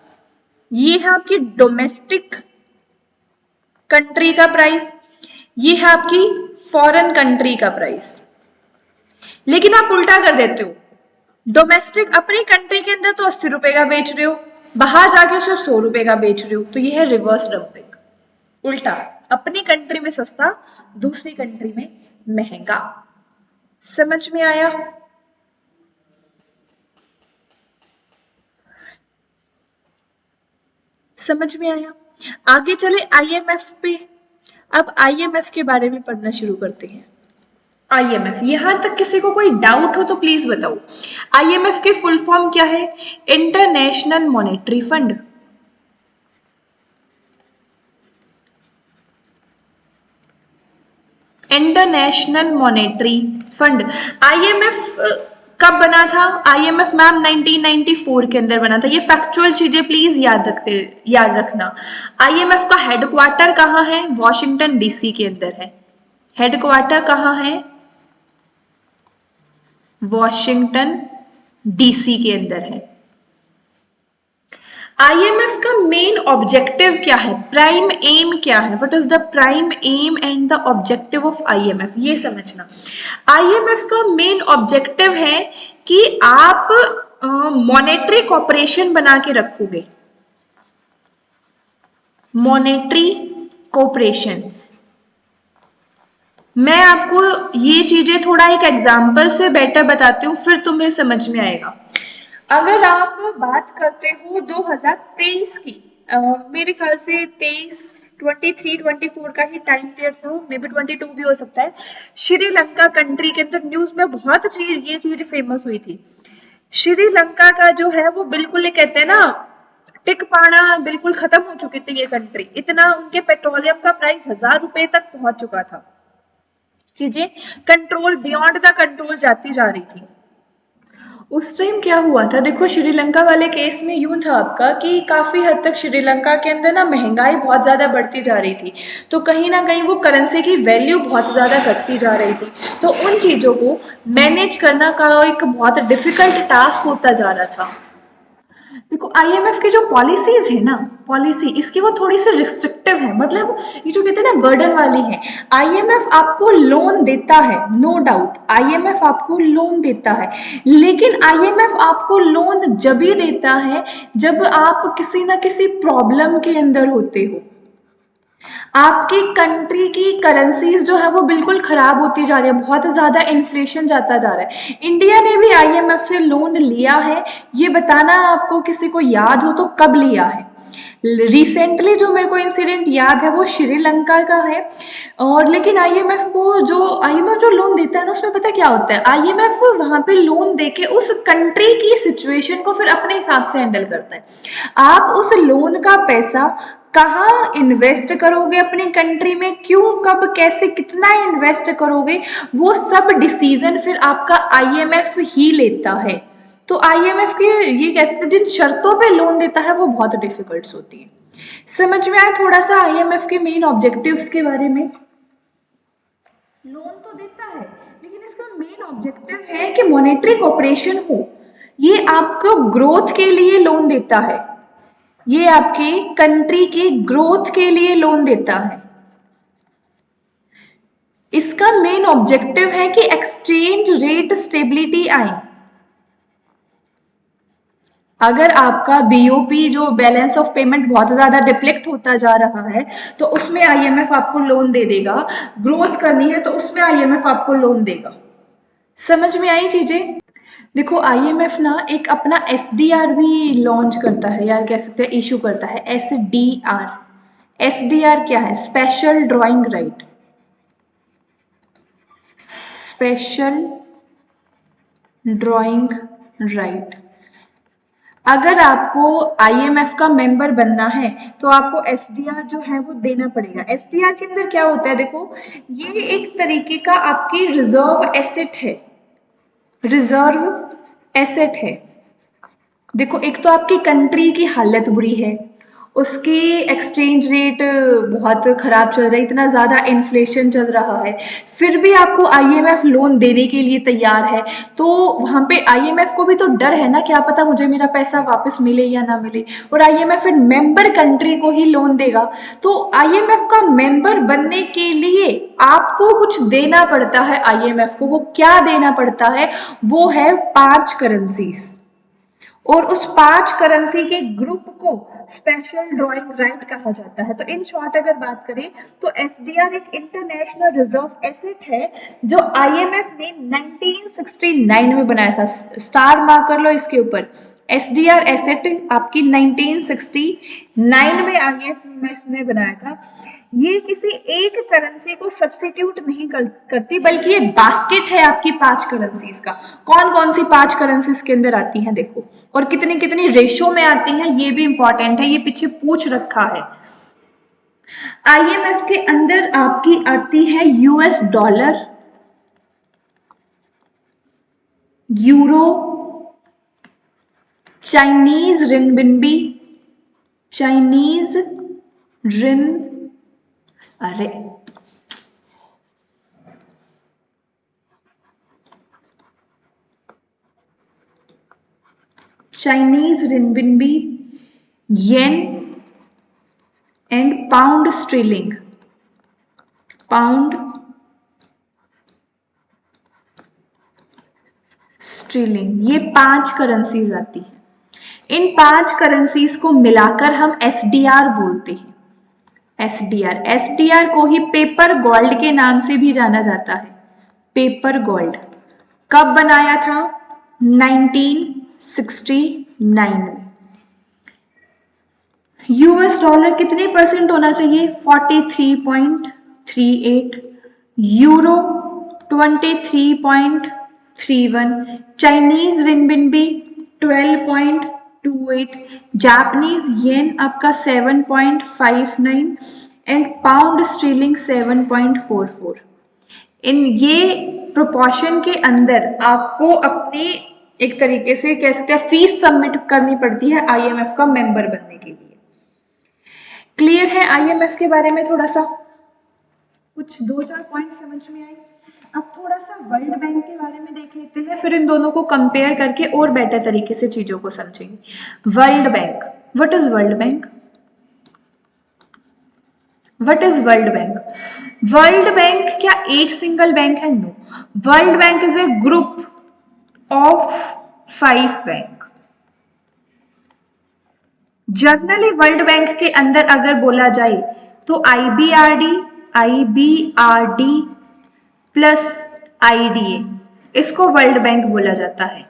ये है आपकी डोमेस्टिक कंट्री का प्राइस, ये है आपकी फॉरेन कंट्री का प्राइस। लेकिन आप उल्टा कर देते हो, डोमेस्टिक अपनी कंट्री के अंदर तो 80 रुपए का बेच रहे हो, बाहर जाके उसे 100 रुपए का बेच रहे हो, तो ये है रिवर्स डंपिंग। उल्टा, अपनी कंट्री में सस्ता, दूसरी कंट्री में महंगा। समझ में आया? समझ में आया? आगे चले आईएमएफ पे। अब आईएमएफ के बारे में पढ़ना शुरू करते हैं। आईएमएफ, यहां तक किसी को कोई डाउट हो तो प्लीज बताओ। आईएमएफ की फुल फॉर्म क्या है? International monetary fund. International monetary fund. IMF कब बना था? आईएमएफ मैम 1994 के अंदर बना था। ये फैक्चुअल चीजें प्लीज याद रखना। आईएमएफ का हेडक्वार्टर कहाँ है? वॉशिंगटन डीसी के अंदर है। हेडक्वार्टर कहाँ है? वॉशिंगटन डीसी के अंदर है। आईएमएफ का मेन ऑब्जेक्टिव क्या है? प्राइम एम क्या है? What is the prime aim and the objective of IMF? ये समझना। आईएमएफ का मेन ऑब्जेक्टिव है कि आप मॉनेटरी कॉपरेशन बना के रखोगे। मॉनेटरी कॉपरेशन, मैं आपको ये चीजें थोड़ा एक एग्जाम्पल से बेटर बताती हूँ, फिर तुम्हें समझ में आएगा। अगर आप बात करते हो 2023 की, मेरे ख्याल से 23-24 का ही टाइम पीरियड था, मे बी 22 भी हो सकता है। श्रीलंका कंट्री के अंदर न्यूज में बहुत ये चीज फेमस हुई थी। श्रीलंका का जो है वो बिल्कुल कहते हैं ना, टिक पाना बिल्कुल खत्म हो चुकी थी ये कंट्री। इतना उनके पेट्रोलियम का प्राइस 1000 रुपए तक पहुंच चुका था। चीजें कंट्रोल, बियॉन्ड द कंट्रोल जाती जा रही थी। उस टाइम क्या हुआ था? देखो, श्रीलंका वाले केस में यूं था आपका कि काफी हद तक श्रीलंका के अंदर ना महंगाई बहुत ज्यादा बढ़ती जा रही थी, तो कहीं ना कहीं वो करेंसी की वैल्यू बहुत ज्यादा घटती जा रही थी। तो उन चीजों को मैनेज करना का एक बहुत डिफिकल्ट टास्क होता जा रहा था। देखो, आईएमएफ की जो पॉलिसीज है ना, पॉलिसी इसकी वो थोड़ी सी रिस्ट्रिक्टिव है, मतलब ये जो कहते हैं ना बर्डन वाली है। आईएमएफ आपको लोन देता है, नो डाउट, आईएमएफ आपको लोन देता है, लेकिन आईएमएफ आपको लोन जब भी देता है जब आप किसी ना किसी प्रॉब्लम के अंदर होते हो। आपकी कंट्री की करेंसीज जो है वो बिल्कुल खराब होती जा रही है, बहुत ज़्यादा इन्फ्लेशन जाता जा रहा है। इंडिया ने भी आईएमएफ से लोन लिया है, ये बताना आपको किसी को याद हो तो कब लिया है? रिसेंटली जो मेरे को इंसिडेंट याद है वो श्रीलंका का है। और लेकिन आईएमएफ जो लोन देता है ना, उसमें पता क्या होता है, आईएमएफ वहां पे लोन देके उस कंट्री की सिचुएशन को फिर अपने हिसाब से हैंडल करता है। आप उस लोन का पैसा कहाँ इन्वेस्ट करोगे अपनी कंट्री में, क्यों, कब, कैसे, कितना इन्वेस्ट करोगे, वो सब डिसीजन फिर आपका आईएमएफ ही लेता है। तो आईएमएफ के ये कह सकते हैं जिन शर्तों पे लोन देता है वो बहुत डिफिकल्ट होती है। समझ में आया थोड़ा सा आईएमएफ के मेन ऑब्जेक्टिव्स के बारे में? लोन तो देता है, लेकिन इसका मेन ऑब्जेक्टिव है कि मॉनेटरी कॉपरेशन हो। ये आपको ग्रोथ के लिए लोन देता है, ये आपकी कंट्री की ग्रोथ के लिए लोन देता है। इसका मेन ऑब्जेक्टिव है कि एक्सचेंज रेट स्टेबिलिटी आए। अगर आपका बीओपी जो बैलेंस ऑफ पेमेंट बहुत ज़्यादा डिप्लेक्ट होता जा रहा है तो उसमें आईएमएफ आपको लोन दे देगा। ग्रोथ करनी है तो उसमें आईएमएफ आपको लोन देगा। समझ में आई चीज़ें? देखो आईएमएफ ना एक अपना एसडीआर भी लॉन्च करता है, या कह सकते हैं इशू करता है, एसडीआर। एसडीआर क्या है? Special drawing right. Special drawing right. अगर आपको आईएमएफ का मेंबर बनना है तो आपको एसडीआर जो है वो देना पड़ेगा। एसडीआर के अंदर क्या होता है देखो, ये एक तरीके का आपकी रिजर्व एसेट है। रिजर्व एसेट है। देखो एक तो आपकी कंट्री की हालत बुरी है, उसकी एक्सचेंज रेट बहुत खराब चल रहा है, इतना ज़्यादा इन्फ्लेशन चल रहा है, फिर भी आपको आईएमएफ लोन देने के लिए तैयार है। तो वहाँ पे आईएमएफ को भी तो डर है ना, क्या पता मुझे मेरा पैसा वापस मिले या ना मिले, और आईएमएफ फिर मेंबर कंट्री को ही लोन देगा। तो आईएमएफ का मेंबर बनने के लिए आपको कुछ देना पड़ता है आईएमएफ को। वो क्या देना पड़ता है? वो है 5 करेंसीज, और उस 5 करेंसी के ग्रुप को स्पेशल ड्राइंग राइट कहा जाता है। तो इन शॉर्ट अगर बात करें तो एसडीआर एक इंटरनेशनल रिजर्व एसेट है जो आईएमएफ ने 1969 में बनाया था। स्टार मार्क कर लो इसके ऊपर, एसडीआर एसेट आपकी 1969 में आईएमएफ ने बनाया था। ये किसी एक करेंसी को सब्स्टिट्यूट नहीं करती, बल्कि ये बास्केट है आपकी 5 करेंसीज का। कौन कौन सी 5 करेंसीज के अंदर आती हैं देखो, और कितनी कितनी रेशो में आती हैं ये भी इंपॉर्टेंट है, ये पीछे पूछ रखा है। आईएमएफ के अंदर आपकी आती है US dollar, euro, Chinese renminbi, Chinese ren अरे Chinese renminbi, yen and pound sterling. Pound sterling, ये 5 करेंसीज आती है। इन 5 करेंसीज को मिलाकर हम एसडीआर बोलते हैं। एसडीआर, एसडीआर को ही पेपर गोल्ड के नाम से भी जाना जाता है। पेपर गोल्ड कब बनाया था? 1969 में। यूएस डॉलर कितने परसेंट होना चाहिए? 43.38, यूरो 23.31, चाइनीज रिनबिनबी 12.28, जापानीज येन आपका 7.59 एंड पाउंड स्टर्लिंग 7.44। इन ये प्रोपोर्शन के अंदर आपको अपनी एक तरीके से कह सकते हैं फीस सबमिट करनी पड़ती है आईएमएफ का मेंबर बनने के लिए। क्लियर है आईएमएफ के बारे में? थोड़ा सा कुछ 2-4 पॉइंट समझ में आए? अब थोड़ा सा वर्ल्ड बैंक के बारे में देख लेते हैं, फिर इन दोनों को कंपेयर करके और बेटर तरीके से चीजों को समझेंगे। World bank, what is world bank? What is world bank? World bank क्या एक सिंगल बैंक है? No, world bank is a group of 5 bank. Generally world bank के अंदर अगर बोला जाए तो आईबीआरडी प्लस आईडीए, इसको वर्ल्ड बैंक बोला जाता है।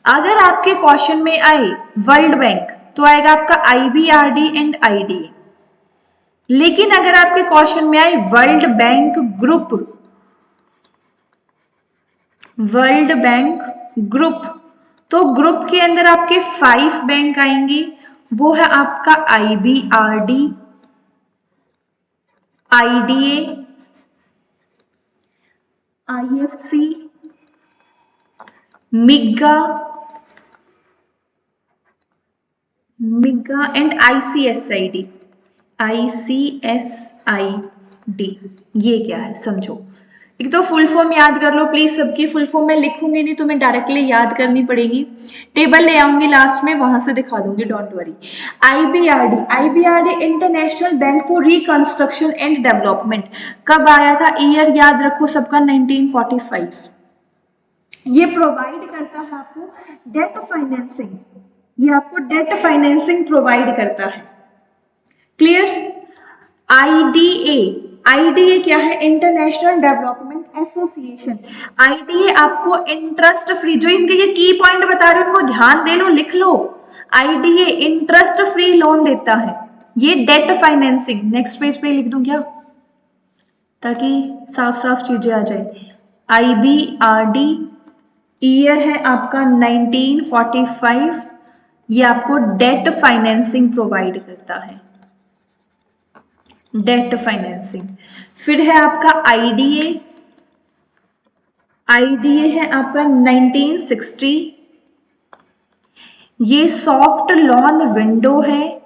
अगर आपके क्वेश्चन में आए वर्ल्ड बैंक तो आएगा आपका आईबीआरडी एंड आईडीए। लेकिन अगर आपके क्वेश्चन में आए world bank group, world bank group, तो ग्रुप के अंदर आपके 5 बैंक आएंगे। वो है आपका आईबीआरडी, आईडीए, आईएफसी, मिग्गा एंड आईसीएसआईडी। आईसीएसआईडी ये क्या है समझो। एक तो फुल फॉर्म याद कर लो प्लीज सबकी। फुल फॉर्म मैं लिखूंगी नहीं, तुम्हें डायरेक्टली याद करनी पड़ेगी। टेबल ले आऊंगी लास्ट में, वहां से दिखा दूंगी, don't worry. IBRD, IBRD international bank for reconstruction and development. कब आया था? ईयर याद रखो सबका, 1945। ये प्रोवाइड करता है आपको डेट फाइनेंसिंग। ये आपको डेट फाइनेंसिंग प्रोवाइड करता है। क्लियर? आईडीए क्या है? International development association. आईडीए आपको इंटरेस्ट फ्री, जो इनके ये की पॉइंट बता रहे हो उनको ध्यान दे लो, लिख लो। आईडीए इंटरेस्ट फ्री लोन देता है, ये डेट फाइनेंसिंग। नेक्स्ट पेज पे लिख दूं क्या, ताकि साफ साफ चीजें आ जाए। IBRD ईयर है आपका 1945, ये आपको डेट फाइनेंसिंग प्रोवाइड करता है, डेट फाइनेंसिंग। फिर है आपका आईडीए है आपका 1960, ये सॉफ्ट लोन विंडो है,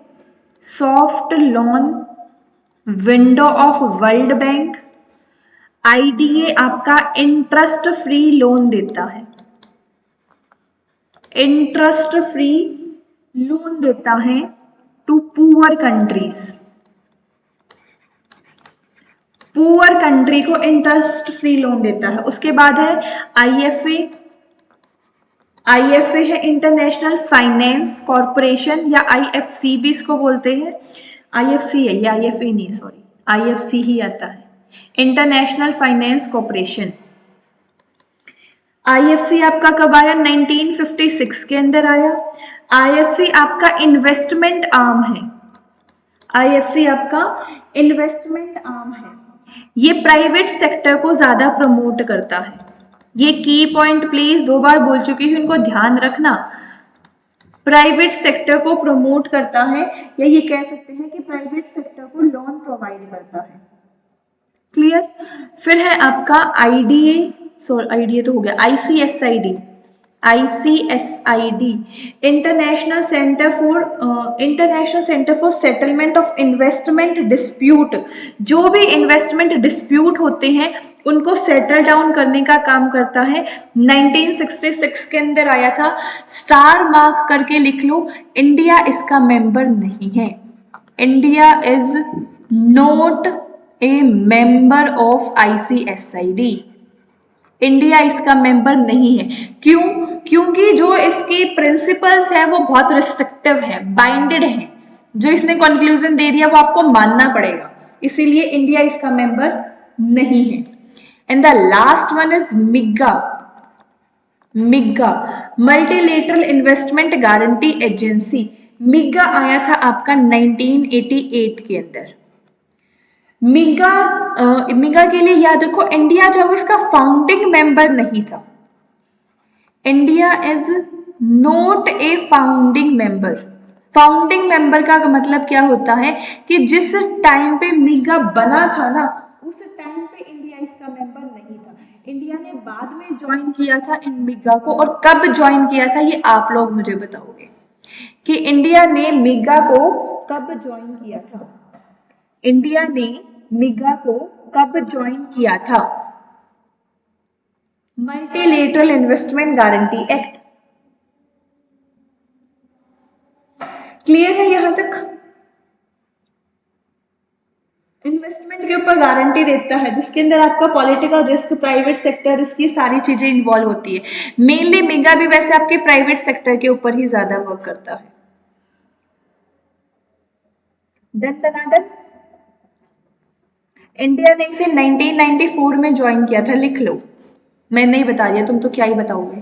soft loan window of world bank. IDA आपका इंटरेस्ट फ्री लोन देता है, इंटरेस्ट फ्री लोन देता है to poor countries. Poor country को इंटरेस्ट फ्री लोन देता है। उसके बाद है आईएफए है इंटरनेशनल फाइनेंस कॉरपोरेशन, या आईएफसी भी इसको बोलते हैं। आईएफसी है ये, आईएफए नहीं है, सॉरी, आईएफसी ही आता है, इंटरनेशनल फाइनेंस कॉरपोरेशन। आईएफसी आपका कब आया? 1956 के अंदर आया। आईएफसी आपका इन्वेस्टमेंट आर्म है, आईएफसी आपका इन्वेस्टमेंट आर्म है, ये प्राइवेट सेक्टर को ज्यादा प्रमोट करता है। ये की पॉइंट प्लीज 2 बार बोल चुकी हूँ, इनको ध्यान रखना। प्राइवेट सेक्टर को प्रमोट करता है, या ये कह सकते हैं कि प्राइवेट सेक्टर को लोन प्रोवाइड करता है। क्लियर? फिर है आपका आईडीए, सॉरी आईडीए तो हो गया, ICSID international centre for settlement of investment dispute. जो भी इन्वेस्टमेंट डिस्प्यूट होते हैं उनको सेटल डाउन करने का काम करता है। 1966 के अंदर आया था, स्टार मार्क करके लिख लो। इंडिया इसका मेंबर नहीं है, India is not a member of ICSID, India इसका मेंबर नहीं है। क्यों? क्योंकि जो इसकी प्रिंसिपल्स है वो बहुत रिस्ट्रिक्टिव है, बाइंडेड है। जो इसने कंक्लूजन दे दिया वो आपको मानना पड़ेगा, इसीलिए इंडिया इसका मेंबर नहीं है। And the last one is MIGA, multilateral investment guarantee agency. MIGA आया था आपका 1988 के अंदर। मिगा के लिए याद रखो, इंडिया जो है इसका फाउंडिंग मेंबर नहीं था, India is not A founding member. Founding member का मतलब क्या होता है कि जिस टाइम पे मिगा बना था ना, उस टाइम पे इंडिया इसका मेंबर नहीं था। इंडिया ने बाद में ज्वाइन किया था इन मिगा को, और कब ज्वाइन किया था ये आप लोग मुझे बताओगे कि इंडिया ने मिगा को कब ज्वाइन किया था। इंडिया ने मिगा को कब ज्वाइन किया था? Multilateral investment guarantee act. Clear है यहां तक? इन्वेस्टमेंट के ऊपर गारंटी देता है, जिसके अंदर आपका political risk, private sector risk, की सारी चीजें इन्वॉल्व होती है। मेनली मिगा भी वैसे आपके प्राइवेट सेक्टर के ऊपर ही ज्यादा वर्क करता है। डन दनादन? इंडिया ने इसे 1994 में ज्वाइन किया था, लिख लो। मैं नहीं बता रही, तुम तो क्या ही बताओगे।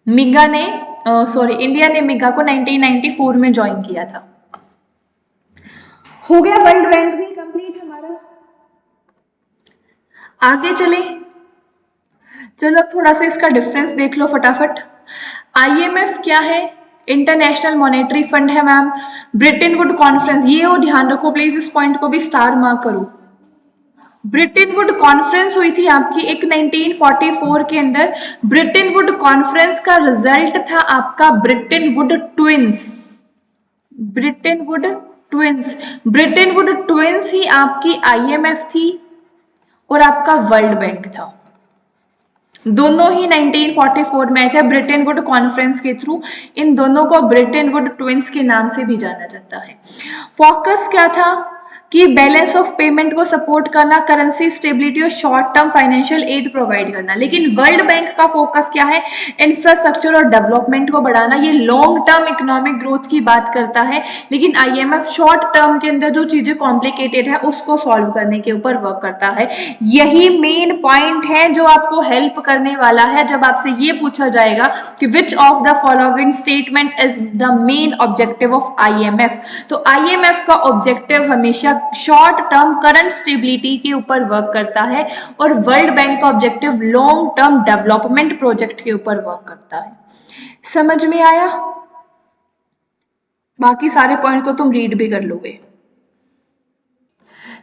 मिगा ने इंडिया ने मिगा को 1994 में ज्वाइन किया था। हो गया वर्ल्ड बैंक भी कंप्लीट हमारा। आगे चले, चलो थोड़ा सा इसका डिफरेंस देख लो फटाफट। आईएमएफ क्या है? इंटरनेशनल मॉनेटरी फंड है मैम। ब्रिटेन वुड कॉन्फ्रेंस, ये हो ध्यान रखो प्लीज, इस पॉइंट को भी स्टार मार्क करो। ब्रिटेन वुड कॉन्फ्रेंस हुई थी आपकी एक 1944 के अंदर। ब्रिटेन वुड कॉन्फ्रेंस का रिजल्ट था आपका Bretton Wood twins. Bretton Wood twins, Bretton Wood twins ही आपकी आईएमएफ थी और आपका वर्ल्ड बैंक था। दोनों ही 1944 में आए थे ब्रिटेन वुड कॉन्फ्रेंस के थ्रू। इन दोनों को ब्रिटेन वुड ट्विंस के नाम से भी जाना जाता है। फोकस क्या था? कि बैलेंस ऑफ पेमेंट को सपोर्ट करना, करेंसी स्टेबिलिटी और short term financial aid provide करना। लेकिन वर्ल्ड बैंक का फोकस क्या है? इंफ्रास्ट्रक्चर और डेवलपमेंट को बढ़ाना। ये लॉन्ग टर्म इकोनॉमिक ग्रोथ की बात करता है, लेकिन आईएमएफ शॉर्ट टर्म के अंदर जो चीजें कॉम्प्लिकेटेड है उसको सॉल्व करने के ऊपर वर्क करता है। यही मेन पॉइंट है जो आपको हेल्प करने वाला है जब आपसे ये पूछा जाएगा कि विच of the following statement is the main objective of IMF. तो आईएमएफ का ऑब्जेक्टिव हमेशा शॉर्ट टर्म करंट स्टेबिलिटी के ऊपर वर्क करता है और वर्ल्ड बैंक का objective long term development project के ऊपर वर्क करता है। समझ में आया? बाकी सारे पॉइंट तो तुम रीड भी कर लोगे।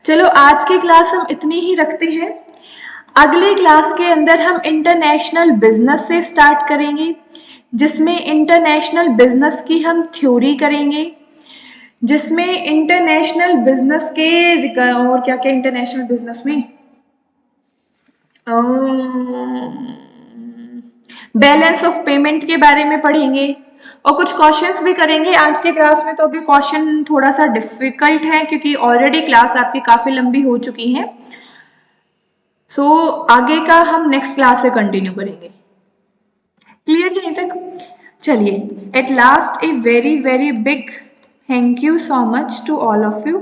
चलो आज की क्लास हम इतनी ही रखते हैं। अगले क्लास के अंदर हम इंटरनेशनल बिजनेस से स्टार्ट करेंगे, जिसमें इंटरनेशनल बिजनेस की हम थ्योरी करेंगे, जिसमें इंटरनेशनल बिजनेस के और क्या क्या इंटरनेशनल बिजनेस में बैलेंस ऑफ पेमेंट के बारे में पढ़ेंगे और कुछ क्वेश्चंस भी करेंगे। आज के क्लास में तो अभी क्वेश्चन थोड़ा सा डिफिकल्ट है क्योंकि ऑलरेडी क्लास आपकी काफ़ी लंबी हो चुकी है। सो आगे का हम नेक्स्ट क्लास से कंटिन्यू करेंगे। क्लियर यहीं तक? चलिए, at last a very very big thank you so much to all of you.